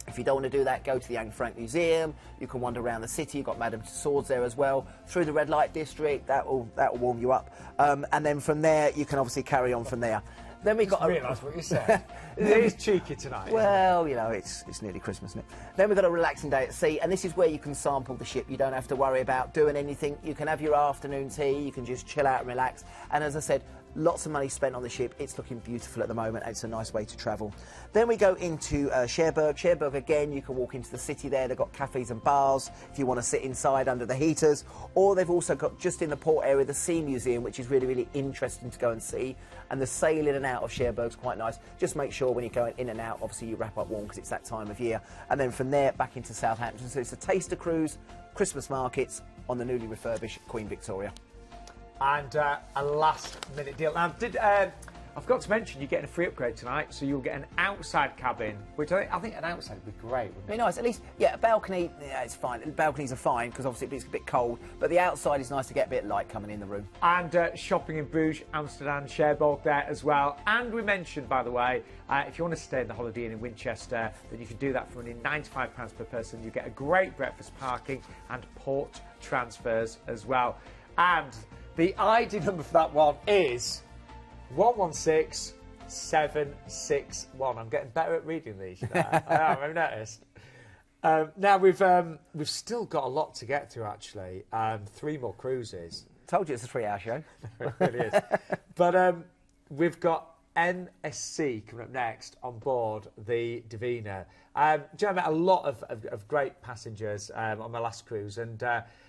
If you don't want to do that, go to the Anne Frank Museum. You can wander around the city. You've got Madame Tussauds there as well. Through the red light district, that will warm you up. And then from there, you can obviously carry on from there. Then we got. I realise what you said. It is cheeky tonight. Well, you know, it's nearly Christmas, isn't it? Then we've got a relaxing day at sea, and this is where you can sample the ship. You don't have to worry about doing anything. You can have your afternoon tea. You can just chill out and relax. And as I said, lots of money spent on the ship. It's looking beautiful at the moment. It's a nice way to travel. Then we go into Cherbourg. Cherbourg, again, you can walk into the city there. They've got cafes and bars if you want to sit inside under the heaters. Or they've also got, just in the port area, the Sea Museum, which is really, really interesting to go and see. And the sail in and out of Cherbourg's quite nice. Just make sure when you're going in and out, obviously you wrap up warm because it's that time of year. And then from there, back into Southampton. So it's a taster cruise, Christmas markets on the newly refurbished Queen Victoria. And a last-minute deal. Now, I forgot to mention you're getting a free upgrade tonight, so you'll get an outside cabin, which I think an outside would be great, wouldn't it? Be nice. At least, yeah, a balcony, yeah, it's fine. Balconies are fine because obviously it's a bit cold, but the outside is nice to get a bit of light coming in the room. And shopping in Bruges, Amsterdam, Cherbourg there as well. And we mentioned, by the way, if you want to stay in the Holiday Inn in Winchester, then you can do that for only £95 per person. You get a great breakfast, parking, and port transfers as well. And the ID number for that one is 116761. I'm getting better at reading these. I've noticed. Now we've still got a lot to get through. Actually, 3 more cruises. Told you it's a 3-hour show. It really is. But we've got MSC coming up next on board the Divina. I met a lot of great passengers on my last cruise, and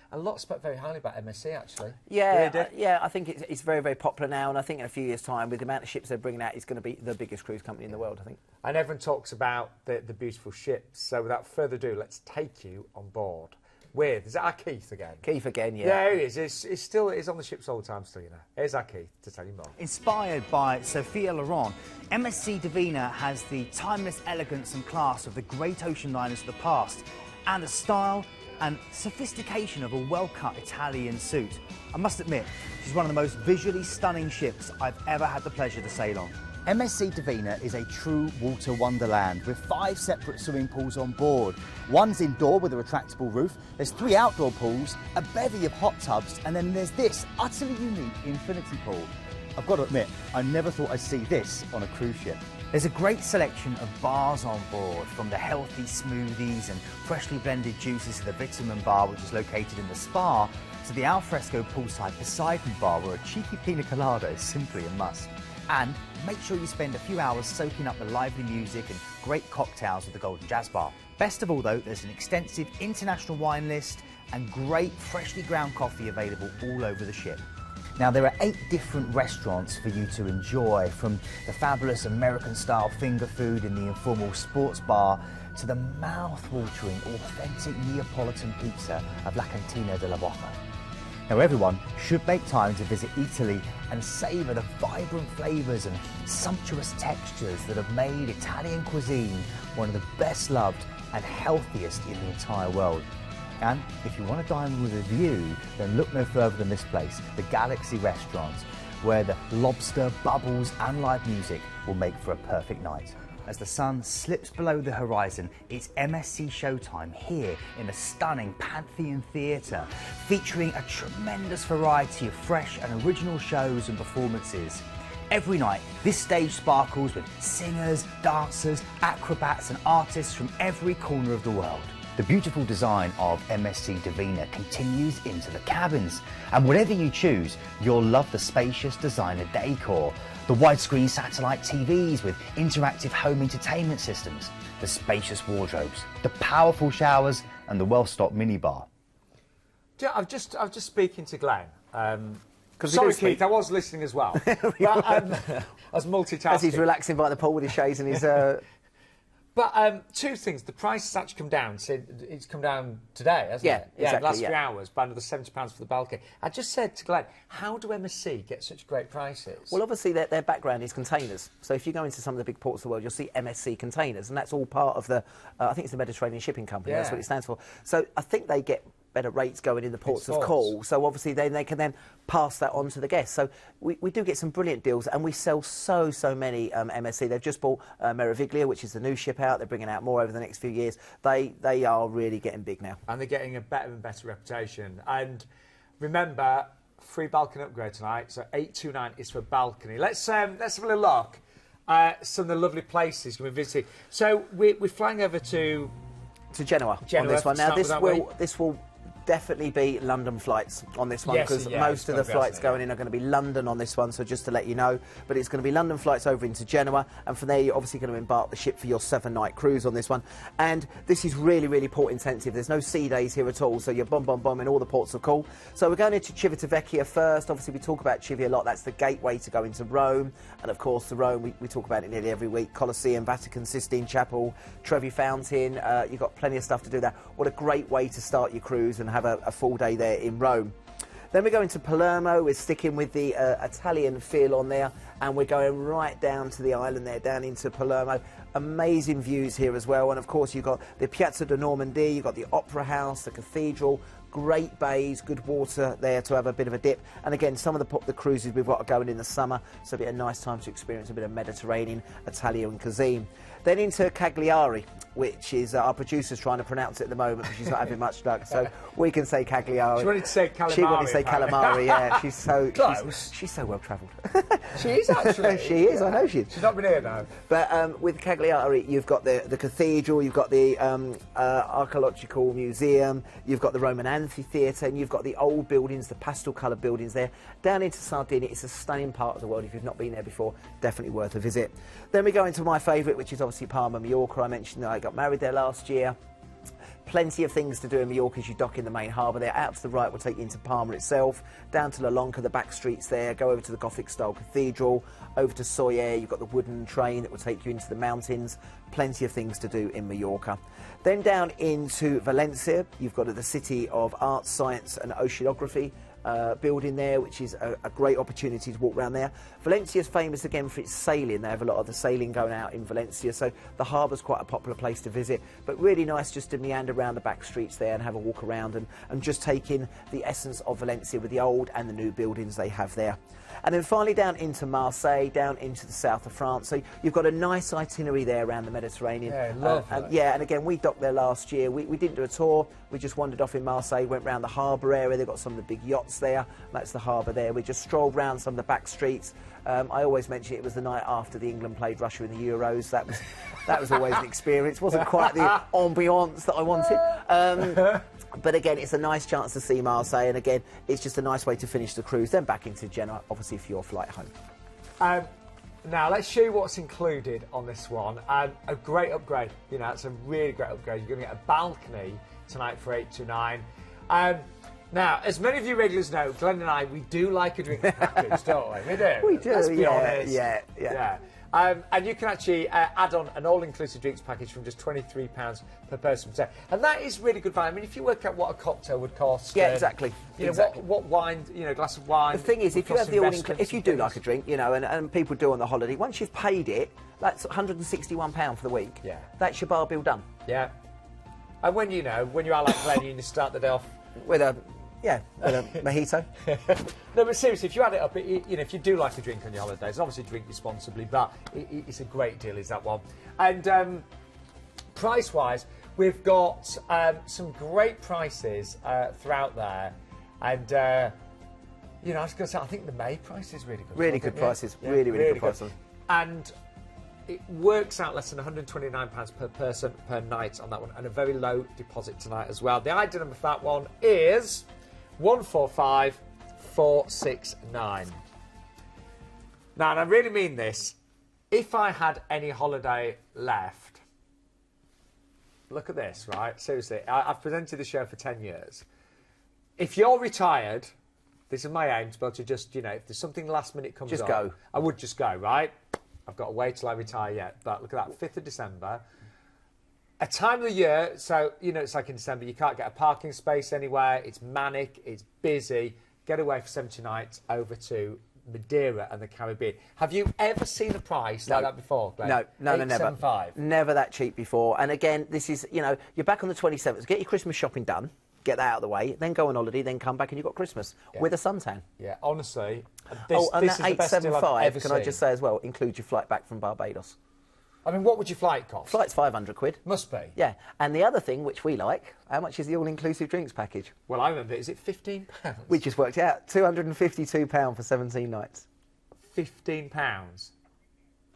a lot spoke very highly about MSC, actually. Yeah, yeah, I think it's very, very popular now, and I think in a few years' time, with the amount of ships they're bringing out, it's going to be the biggest cruise company in the world, I think. And everyone talks about the beautiful ships, so without further ado, let's take you on board with, is that our Keith again? Keith again, yeah. Yeah, it is. It's still on the ships all the time still, you know. Here's our Keith to tell you more. Inspired by Sophia Loren, MSC Divina has the timeless elegance and class of the great ocean liners of the past, and the style and sophistication of a well-cut Italian suit. I must admit, she's one of the most visually stunning ships I've ever had the pleasure to sail on. MSC Divina is a true water wonderland with 5 separate swimming pools on board. One's indoor with a retractable roof, there's 3 outdoor pools, a bevy of hot tubs, and then there's this utterly unique infinity pool. I've got to admit, I never thought I'd see this on a cruise ship. There's a great selection of bars on board, from the healthy smoothies and freshly blended juices to the Vitamin Bar, which is located in the spa, to the alfresco poolside Poseidon Bar, where a cheeky pina colada is simply a must. And make sure you spend a few hours soaking up the lively music and great cocktails at the Golden Jazz Bar. Best of all though, there's an extensive international wine list and great freshly ground coffee available all over the ship. Now there are 8 different restaurants for you to enjoy, from the fabulous American-style finger food in the informal sports bar to the mouth-watering authentic Neapolitan pizza of La Cantina della Bocca. Now everyone should make time to visit Italy and savour the vibrant flavours and sumptuous textures that have made Italian cuisine one of the best loved and healthiest in the entire world. And if you want to dine with a view, then look no further than this place, the Galaxy Restaurant, where the lobster, bubbles and live music will make for a perfect night. As the sun slips below the horizon, it's MSC showtime here in the stunning Pantheon Theatre, featuring a tremendous variety of fresh and original shows and performances. Every night, this stage sparkles with singers, dancers, acrobats and artists from every corner of the world. The beautiful design of MSC Divina continues into the cabins, and whatever you choose, you'll love the spacious designer decor, the widescreen satellite TVs with interactive home entertainment systems, the spacious wardrobes, the powerful showers and the well-stocked minibar. I was just speaking to Glenn. Sorry, Keith, I was listening as well. But, I was multitasking. As he's relaxing by the pool with his shades and his... But 2 things. The price has actually come down. It's come down today, hasn't it? Yeah, exactly, the last few hours, by another £70 for the balcony. I just said to Glenn, how do MSC get such great prices? Well, obviously, their background is containers. So if you go into some of the big ports of the world, you'll see MSC containers, and that's all part of the, I think it's the Mediterranean Shipping Company, that's what it stands for. So I think they get better rates going in the ports of call, so obviously they can then pass that on to the guests. So we do get some brilliant deals, and we sell so many MSC. They've just bought Meraviglia, which is the new ship out. They're bringing out more over the next few years. They are really getting big now. And they're getting a better and better reputation. And remember, free balcony upgrade tonight, so 829 is for balcony. Let's have a little look at some of the lovely places we're visiting. So we're flying over to Genoa on this one. Now this will definitely be London flights on this one, because most of the flights going in are going to be London on this one, so just to let you know. But it's going to be London flights over into Genoa, and from there you're obviously going to embark the ship for your 7-night cruise on this one. And this is really port intensive. There's no sea days here at all, so you're bomb in all the ports of call. So we're going into Civitavecchia first. Obviously we talk about Chivi a lot. That's the gateway to go into Rome, and of course the Rome, we talk about it nearly every week. Colosseum, Vatican, Sistine Chapel, Trevi Fountain. You've got plenty of stuff to do there. What a great way to start your cruise and have a full day there in Rome. Then we go into Palermo. We're sticking with the Italian feel on there, and we're going right down to the island there, down into Palermo. Amazing views here as well, and of course you've got the Piazza di Normandy, you've got the Opera House, the Cathedral, great bays, good water there to have a bit of a dip. And again, some of the cruises we've got going in the summer, so it'll be a nice time to experience a bit of Mediterranean Italian cuisine. Then into Cagliari, which is our producer's trying to pronounce it at the moment, but she's not having much luck, so we can say Cagliari. She wanted to say calamari. She wanted to say calamari, yeah. She's so close. She's so well travelled. She is actually. She is, I know she is. She's not been here now. But with Cagliari, you've got the cathedral, you've got the archaeological museum, you've got the Roman amphitheatre, and you've got the old buildings, the pastel-coloured buildings there. Down into Sardinia, it's a stunning part of the world. If you've not been there before, definitely worth a visit. Then we go into my favourite, which is obviously Palma, Mallorca. I mentioned that I got married there last year. Plenty of things to do in Mallorca as you dock in the main harbour there. Out to the right will take you into Palma itself, down to La Lonca, the back streets there, go over to the Gothic-style cathedral, over to Soyer, you've got the wooden train that will take you into the mountains. Plenty of things to do in Mallorca. Then down into Valencia, you've got the City of Art, Science and Oceanography building there, which is a great opportunity to walk around there. Valencia is famous again for its sailing. They have a lot of the sailing going out in Valencia, so the harbour's quite a popular place to visit, but really nice just to meander around the back streets there and have a walk around and just take in the essence of Valencia with the old and the new buildings they have there. And then finally down into Marseille, down into the south of France. So you've got a nice itinerary there around the Mediterranean. Yeah, lovely. Yeah, and again, we docked there last year. We didn't do a tour. We just wandered off in Marseille, went round the harbour area. They've got some of the big yachts there. That's the harbour there. We just strolled round some of the back streets. I always mention it was the night after the England played Russia in the Euros. That was always an experience. Wasn't quite the ambiance that I wanted. But again, it's a nice chance to see Marseille, and again, it's just a nice way to finish the cruise, then back into Genoa, obviously, for your flight home. Now, let's show you what's included on this one. A great upgrade. You know, it's a really great upgrade. You're going to get a balcony tonight for $829. Now, as many of you regulars know, Glenn and I, we do like a drink package, don't we? We do. We do, Let's be honest. Yeah. And you can actually add on an all-inclusive drinks package from just £23 per person. And that is really good value. I mean, if you work out what a cocktail would cost... Yeah, exactly. You know, what wine, you know, a glass of wine... The thing is, if you have the all-inclusive... If you do like a drink, you know, and people do on the holiday, once you've paid it, that's £161 for the week. Yeah. That's your bar bill done. Yeah. And when you are like Glenn, you start the day off... With a mojito. No, but seriously, if you add it up, you know, if you do like a drink on your holidays, obviously drink responsibly, but it's a great deal, is that one. And price-wise, we've got some great prices throughout there. And, you know, I was going to say, I think the May price is really good. Really good prices. Yeah, really good prices. And it works out less than £129 per person per night on that one, and a very low deposit tonight as well. The ID number for that one is 145469. Now, and I really mean this, if I had any holiday left, look at this, right? Seriously, I've presented the show for 10 years. If you're retired, this is my aim, to be able to just, you know, if there's something last minute comes up, go. I would just go, right? I've got to wait till I retire yet. But look at that, 5th of December. A time of the year, so, you know, it's like in December, you can't get a parking space anywhere. It's manic, it's busy. Get away for 70 nights over to Madeira and the Caribbean. Have you ever seen a price like that before, Glenn? No, never. Never that cheap before. And again, this is, you know, you're back on the 27th. Get your Christmas shopping done. Get that out of the way, then go on holiday, then come back and you've got Christmas with a suntan. Yeah, honestly. And this that is the best deal I've ever can seen. I just say as well, includes your flight back from Barbados. I mean, what would your flight cost? Flight's £500. Must be. Yeah, and the other thing, which we like, how much is the all-inclusive drinks package? Well, I remember, is it £15? We just worked it out, £252 for 17 nights. £15?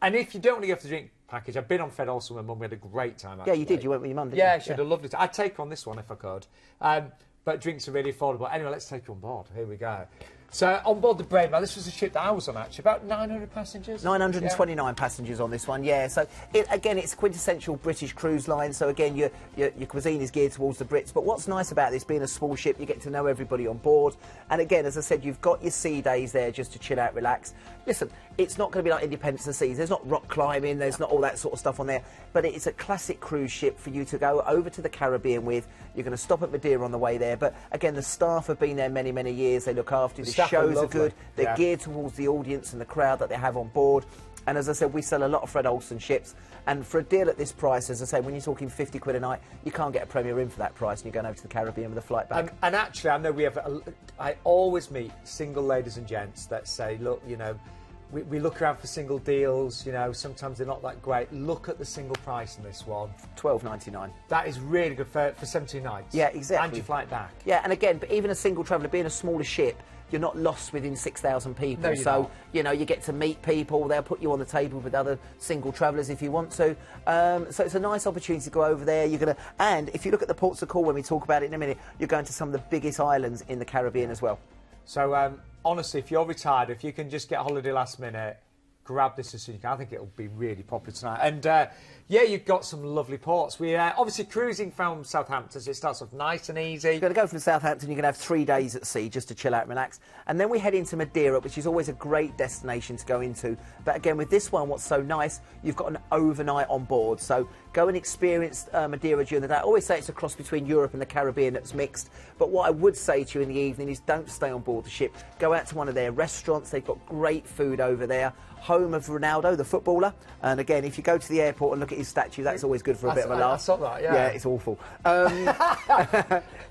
And if you don't want to go for the drink package, I've been on Fred Olsen with Mum, we had a great time, actually. Yeah, you did, you went with your mum, didn't you? Yeah, she had a lovely time. I'd take on this one if I could. But drinks are really affordable. Anyway, let's take you on board. Here we go. So, on board the Braemar, this was a ship that I was on, actually. About 900 passengers? 929 passengers on this one, yeah. So, again, it's a quintessential British cruise line. So, again, your cuisine is geared towards the Brits. But what's nice about this, being a small ship, you get to know everybody on board. And, again, as I said, you've got your sea days there just to chill out, relax. Listen, it's not going to be like Independence of the Seas. There's not rock climbing. There's not all that sort of stuff on there. But it's a classic cruise ship for you to go over to the Caribbean with. You're going to stop at Madeira on the way there. But, again, the staff have been there many, many years. They look after you. The shows are good. They're geared towards the audience and the crowd that they have on board. And as I said, we sell a lot of Fred Olsen ships. And for a deal at this price, as I say, when you're talking 50 quid a night, you can't get a Premier Inn for that price, and you're going over to the Caribbean with a flight back. And actually, I know I always meet single ladies and gents that say, look, you know, we look around for single deals, you know, sometimes they're not that great. Look at the single price in this one. $12.99. That is really good for 17 nights. Yeah, exactly. And your flight back. Yeah, and again, but even a single traveller, being a smaller ship, you're not lost within 6,000 people. No, so, you know, you get to meet people. They'll put you on the table with other single travellers if you want to. So it's a nice opportunity to go over there. And if you look at the ports of call, when we talk about it in a minute, you're going to some of the biggest islands in the Caribbean as well. So, honestly, if you're retired, if you can just get a holiday last minute, grab this as soon as you can. I think it'll be really popular tonight. And, yeah, you've got some lovely ports. We obviously cruising from Southampton, so it starts off nice and easy. You're going to go from Southampton, you're going to have 3 days at sea just to chill out and relax. And then we head into Madeira, which is always a great destination to go into. But again, with this one, what's so nice, you've got an overnight on board. So go and experience Madeira during the day. I always say it's a cross between Europe and the Caribbean that's mixed. But what I would say to you in the evening is don't stay on board the ship. Go out to one of their restaurants. They've got great food over there. Home of Ronaldo, the footballer. And again, if you go to the airport and look at his statue, that's always good for a bit of a laugh. I saw that, yeah. Yeah, it's awful.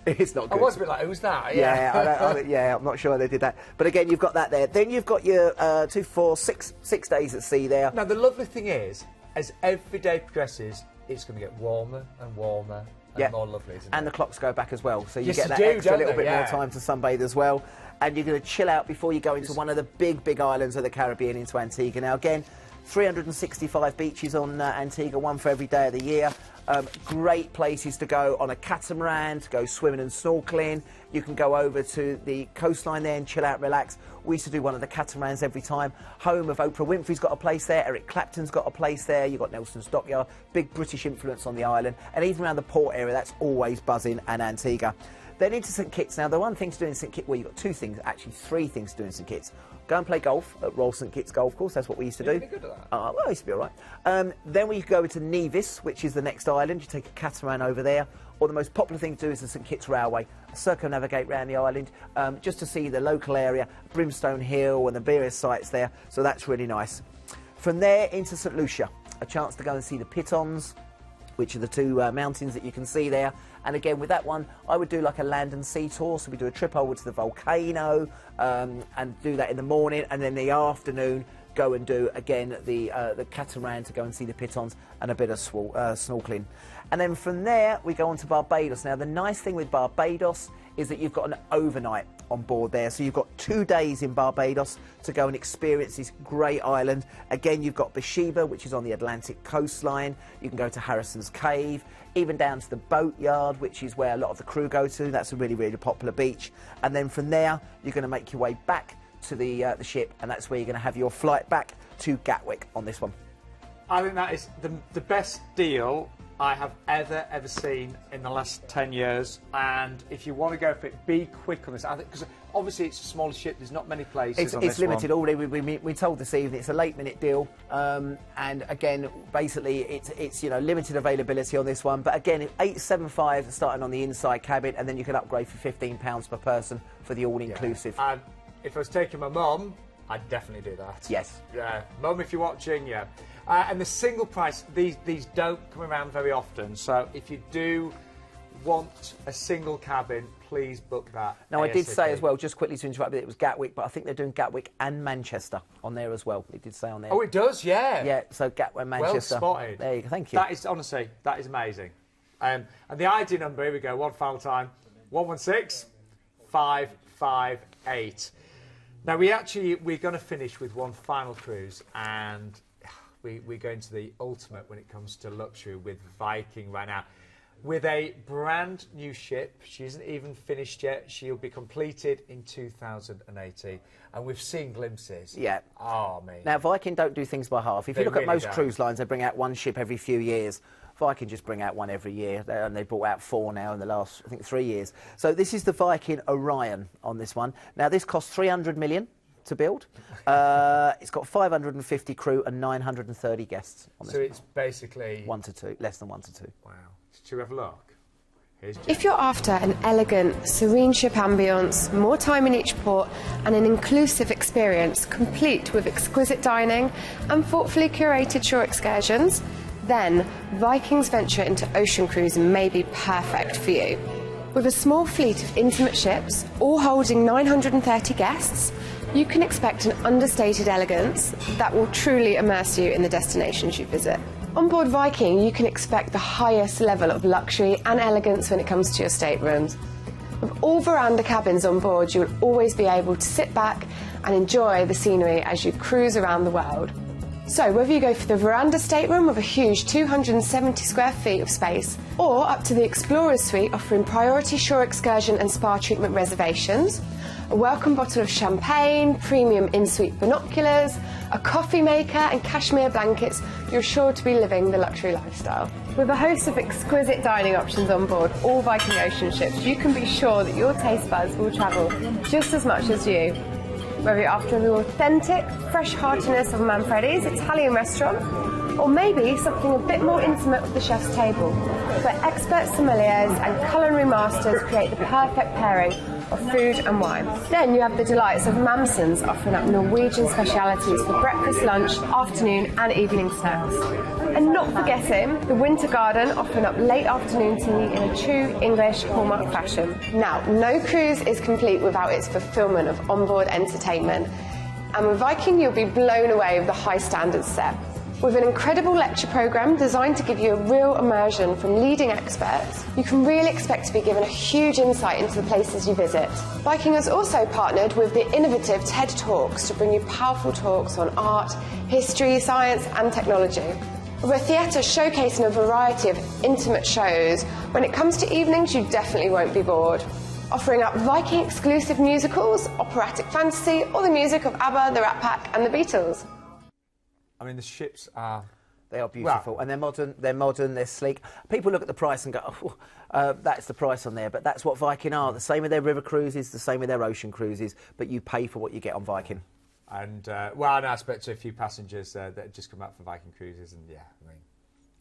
It's not good. I was a bit like, who's that? Yeah, I'm not sure they did that. But again, you've got that there. Then you've got your 2, 4, 6 days at sea there. Now, the lovely thing is, as every day progresses, it's going to get warmer and warmer and more lovely, isn't it? And the clocks go back as well. So you Yes, get that you do, extra don't little they? bit more time to sunbathe as well. And you're going to chill out before you go into one of the big islands of the Caribbean, into Antigua. Now, again, 365 beaches on Antigua, one for every day of the year. Great places to go on a catamaran, to go swimming and snorkeling. You can go over to the coastline there and chill out, relax. We used to do one of the catamarans every time. Home of Oprah Winfrey's got a place there, Eric Clapton's got a place there, you've got Nelson's Dockyard, big British influence on the island, and even around the port area, that's always buzzing, and Antigua. Then into St Kitts. Now, the one thing to do in St Kitts, well, you've got two things, actually three things to do in St Kitts. Go and play golf at Royal St Kitts Golf Course, that's what we used to do. You're really good at that. Well, I used to be all right. Then we go over to Nevis, which is the next island. You take a catamaran over there. Or the most popular thing to do is the St Kitts Railway. Circumnavigate around the island just to see the local area, Brimstone Hill and the various sites there. So that's really nice. From there into St Lucia, a chance to go and see the Pitons, which are the two mountains that you can see there. And again, with that one, I would do like a land and sea tour. So we do a trip over to the volcano and do that in the morning, and then in the afternoon go and do again the catamaran to go and see the Pitons and a bit of snorkeling. And then from there we go on to Barbados. Now the nice thing with Barbados is that you've got an overnight on board there, so you've got 2 days in Barbados to go and experience this great island. Again, you've got Bathsheba, which is on the Atlantic coastline. You can go to Harrison's Cave, even down to the boatyard, which is where a lot of the crew go to. That's a really, really popular beach. And then from there you're going to make your way back to the ship, and that's where you're going to have your flight back to Gatwick on this one. I think that is the best deal I have ever seen in the last 10 years. And if you want to go for it, be quick on this. I think because obviously it's a smaller ship. There's not many places. It's limited already. We told this evening it's a late-minute deal, and again, basically it's limited availability on this one. But again, 875 starting on the inside cabin, and then you can upgrade for £15 per person for the all-inclusive. Yeah. And if I was taking my mum, I'd definitely do that. Yes. Yeah, mum, if you're watching, yeah. And the single price, these don't come around very often. So if you do want a single cabin, please book that. Now, ASAP. I did say as well, just quickly to interrupt, it was Gatwick, but I think they're doing Gatwick and Manchester on there as well. It did say on there. Oh, it does, yeah. Yeah, so Gatwick and Manchester. Well spotted. There you go, thank you. That is, honestly, that is amazing. And the ID number, here we go, one final time, 116 558. Now, we're going to finish with one final cruise, and we're going to the ultimate when it comes to luxury with Viking right now. With a brand new ship. She isn't even finished yet. She'll be completed in 2018. And we've seen glimpses. Yeah. Oh, man. Now, Viking don't do things by half. If you look at most don't. cruise lines, they bring out one ship every few years. Viking just bring out one every year, and they brought out 4 now in the last, I think, 3 years. So this is the Viking Orion on this one. Now, this cost $300 million to build. It's got 550 crew and 930 guests on this. So it's basically 1 to 2, less than 1 to 2. Wow. Should we have a look? Here's If you're after an elegant, serene ship ambience, more time in each port, and an inclusive experience complete with exquisite dining and thoughtfully curated shore excursions, then Viking's venture into ocean cruising may be perfect for you. With a small fleet of intimate ships, all holding 930 guests, you can expect an understated elegance that will truly immerse you in the destinations you visit. On board Viking, you can expect the highest level of luxury and elegance when it comes to your staterooms. With all veranda cabins on board, you will always be able to sit back and enjoy the scenery as you cruise around the world. So whether you go for the veranda stateroom with a huge 270 square feet of space, or up to the Explorers Suite offering priority shore excursion and spa treatment reservations, a welcome bottle of champagne, premium in-suite binoculars, a coffee maker and cashmere blankets, you're sure to be living the luxury lifestyle. With a host of exquisite dining options on board all Viking ocean ships, you can be sure that your taste buds will travel just as much as you. Whether you're after the authentic, fresh heartiness of Manfredi's Italian restaurant, or maybe something a bit more intimate with the chef's table, where expert sommeliers and culinary masters create the perfect pairing of food and wine. Then you have the delights of Mamsen's offering up Norwegian specialities for breakfast, lunch, afternoon and evening snacks. And not forgetting the Winter Garden offering up late afternoon tea in a true English hallmark fashion. Now, no cruise is complete without its fulfilment of onboard entertainment. And with Viking, you'll be blown away with the high standards set. With an incredible lecture programme designed to give you a real immersion from leading experts, you can really expect to be given a huge insight into the places you visit. Viking has also partnered with the innovative TED Talks to bring you powerful talks on art, history, science and technology. With a theatre showcasing a variety of intimate shows, when it comes to evenings you definitely won't be bored. Offering up Viking exclusive musicals, operatic fantasy or the music of ABBA, the Rat Pack and the Beatles. I mean, the ships are... They are beautiful, and they're modern, they're sleek. People look at the price and go, oh, that's the price on there, but that's what Viking are. The same with their river cruises, the same with their ocean cruises, but you pay for what you get on Viking. And, well, I spoke to a few passengers that had just come out for Viking cruises, and, yeah, I mean,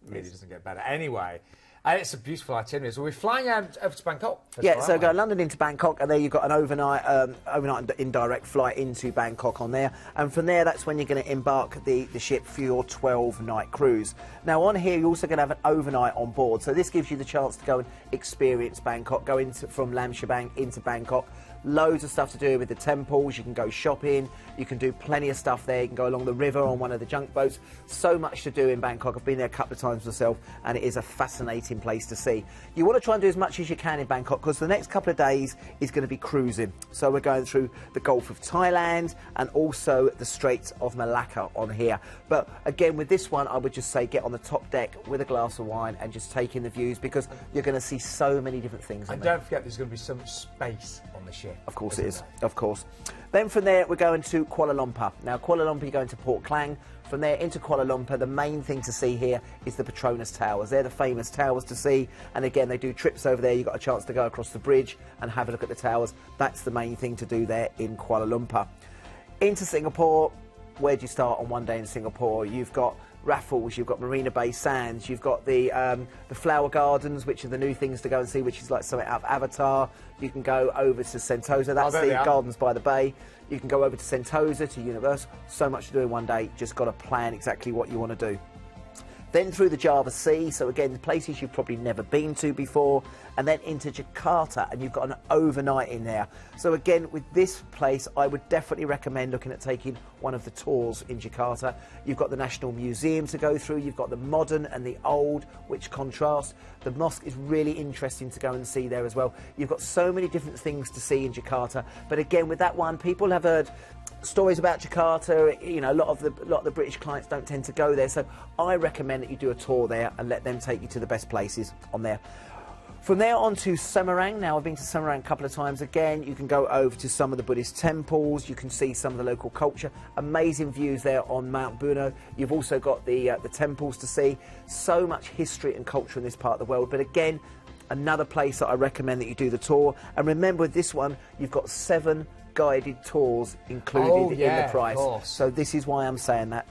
it really doesn't get better. Anyway, it's a beautiful itinerary. So we're flying out over to Bangkok. Yeah, so go London into Bangkok, and there you've got an overnight indirect flight into Bangkok on there. And from there, that's when you're going to embark the ship for your 12-night cruise. Now, on here, you're also going to have an overnight on board. So this gives you the chance to go and experience Bangkok, go from Lam Shabang into Bangkok. Loads of stuff to do with the temples. You can go shopping, you can do plenty of stuff there. You can go along the river on one of the junk boats. So much to do in Bangkok. I've been there a couple of times myself, and it is a fascinating place to see. You want to try and do as much as you can in Bangkok, because the next couple of days is going to be cruising. So we're going through the Gulf of Thailand and also the Straits of Malacca on here. But again, with this one, I would just say get on the top deck with a glass of wine and just take in the views, because you're going to see so many different things. And don't forget, there's going to be so much space on the ship. Of course it is, of course. Then from there, we're going to Kuala Lumpur. Now, Kuala Lumpur, you're going to Port Klang. From there into Kuala Lumpur, the main thing to see here is the Petronas Towers. They're the famous towers to see. And again, they do trips over there. You've got a chance to go across the bridge and have a look at the towers. That's the main thing to do there in Kuala Lumpur. Into Singapore, where do you start on one day in Singapore? You've got Raffles, you've got Marina Bay Sands, you've got the flower gardens, which are the new things to go and see, which is like something out of Avatar. You can go over to Sentosa, that's the Gardens by the Bay. You can go over to Sentosa, to Universal. So much to do in one day, just got to plan exactly what you want to do. Then through the Java Sea, so again, places you've probably never been to before, and then into Jakarta, and you've got an overnight in there. So again, with this place, I would definitely recommend looking at taking one of the tours in Jakarta. You've got the National Museum to go through, you've got the modern and the old, which contrast. The mosque is really interesting to go and see there as well. You've got so many different things to see in Jakarta, but again, with that one, people have heard stories about Jakarta. You know, a lot of the British clients don't tend to go there, so I recommend that you do a tour there and let them take you to the best places on there. From there on to Semarang. Now, I've been to Semarang a couple of times. Again, you can go over to some of the Buddhist temples. You can see some of the local culture. Amazing views there on Mount Buno. You've also got the temples to see. So much history and culture in this part of the world. But again, another place that I recommend that you do the tour. And remember, with this one, you've got 7 guided tours included in the price. So this is why I'm saying that.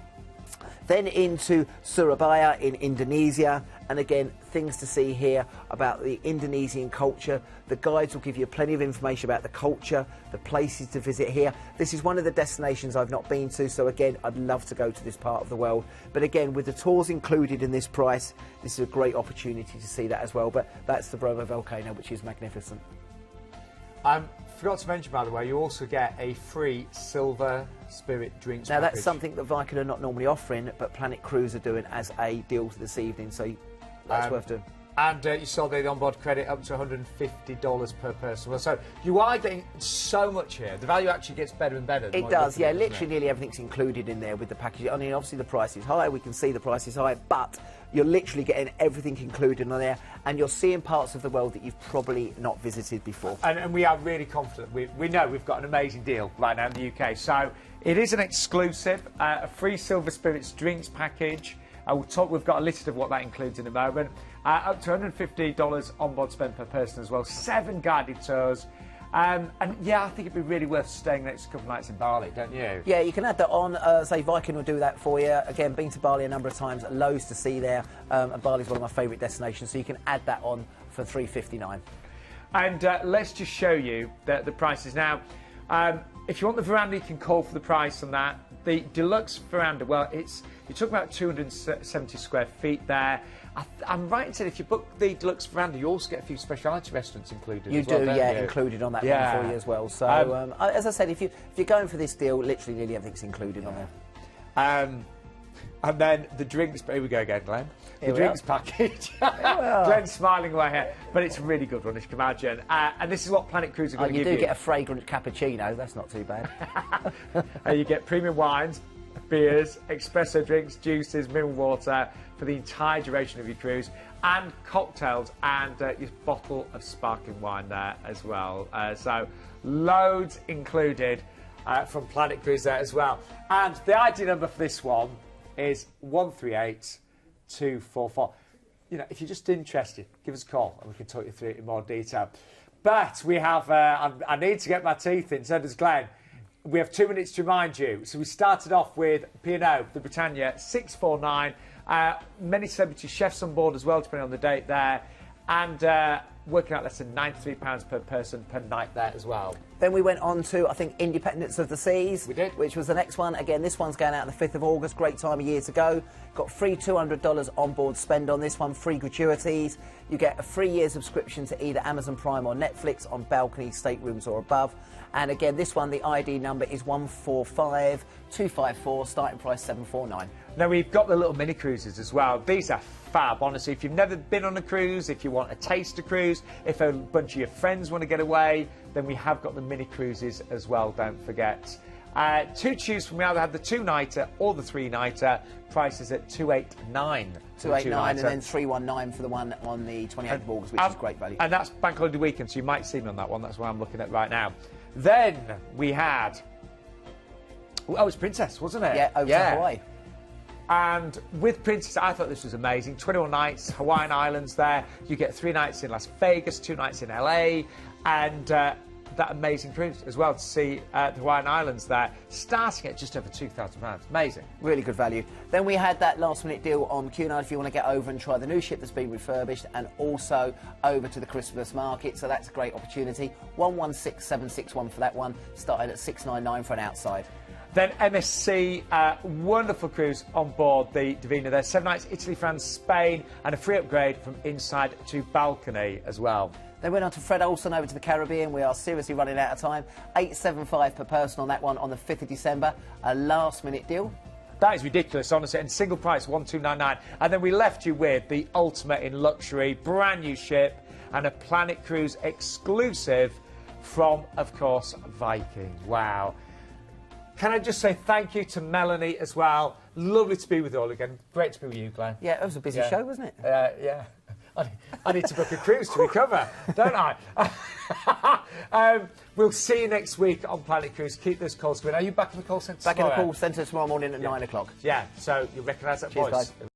Then into Surabaya in Indonesia, and again, things to see here about the Indonesian culture. The guides will give you plenty of information about the culture, the places to visit here. This is one of the destinations I've not been to, so again, I'd love to go to this part of the world. But again, with the tours included in this price, this is a great opportunity to see that as well. But that's the Bromo volcano, which is magnificent. Forgot to mention, by the way, you also get a free silver spirit drinks Now, package. that's something that Viking are not normally offering, but Planet Cruise are doing as a deal this evening, so that's worth doing. And you saw the onboard credit up to $150 per person. Well, so you are getting so much here. The value actually gets better and better. It does, yeah. Literally nearly everything's included in there with the package. I mean, obviously the price is high. We can see the price is high, but you're literally getting everything included on there, and you're seeing parts of the world that you've probably not visited before. And we are really confident. We know we've got an amazing deal right now in the UK. So it is an exclusive, a free Silver Spirits drinks package. We've got a list of what that includes in a moment. Up to $150 onboard spend per person as well. 7 guided tours. And yeah, I think it'd be really worth staying the next couple of nights in Bali, don't you? Yeah, you can add that on. Say Viking will do that for you. Again, been to Bali a number of times, loads to see there. And Bali's one of my favourite destinations, so you can add that on for $359. And let's just show you the prices now. If you want the veranda, you can call for the price on that. The deluxe veranda, well, you're talking about 270 square feet there. I'm right in saying if you book the deluxe veranda, you also get a few speciality restaurants included. You do, yeah, included on that one for you as well. So, as I said, if you're going for this deal, literally nearly everything's included on there. And then the drinks, here we go again, Glenn. Here The we drinks are. package. Glenn's smiling away here, but it's a really good one, as you can imagine. And this is what Planet Cruise are going to You give do get a fragrant cappuccino, that's not too bad. You get premium wines, beers, espresso drinks, juices, mineral water for the entire duration of your cruise, and cocktails and your bottle of sparkling wine there as well. So loads included from Planet Cruise there as well. And the ID number for this one is 138244. You know, if you're just interested, give us a call and we can talk you through it in more detail. But we have, I need to get my teeth in, so does Glenn. We have 2 minutes to remind you. So we started off with P&O, the Britannia, 649. Many celebrity chefs on board as well, depending on the date there. And working out less than £93 per person per night there as well. Then we went on to, I think, Independence of the Seas. We did. Which was the next one. Again, this one's going out on the 5th of August. Great time of year to go. Got free $200 on board spend on this one. Free gratuities. You get a 3-year subscription to either Amazon Prime or Netflix on balcony, staterooms or above. And again, this one, the ID number is 145254. Starting price $749. Now, we've got the little mini cruises as well. These are fab, honestly. If you've never been on a cruise, if you want a taster cruise, if a bunch of your friends want to get away, then we have got the mini cruises as well, don't forget. To choose from, we either have the 2-nighter or the 3-nighter. Prices at $289. $289 and then $319 for the one on the 28th of August, which is great value. And that's Bank Holiday weekend, so you might see me on that one. That's what I'm looking at right now. Then we had... Oh, it was Princess, wasn't it? Yeah, over to Hawaii. And with Princess, I thought this was amazing. 21 nights, Hawaiian Islands there. You get 3 nights in Las Vegas, 2 nights in LA, and that amazing cruise as well to see the Hawaiian Islands there, starting at just over £2,000. Amazing. Really good value. Then we had that last-minute deal on Cunard if you want to get over and try the new ship that's been refurbished, and also over to the Christmas market. So that's a great opportunity. 116761 for that one, started at $699 for an outside. Then MSC, wonderful cruise on board the Divina. There's 7 nights, Italy, France, Spain, and a free upgrade from inside to balcony as well. Then went on to Fred Olsen over to the Caribbean. We are seriously running out of time. $875 per person on that one on the 5th of December. A last-minute deal. That is ridiculous, honestly, and single price, $1,299. And then we left you with the ultimate in luxury, brand new ship, and a Planet Cruise exclusive from, of course, Viking. Wow. Can I just say thank you to Melanie as well. Lovely to be with you all again. Great to be with you, Glenn. Yeah, it was a busy show, wasn't it? Yeah. I need to book a cruise to recover, don't I? We'll see you next week on Planet Cruise. Keep those calls going. Are you back in the call centre Back in tomorrow? the call centre tomorrow morning at 9 o'clock. Yeah, so you'll recognise that Cheers, voice. guys.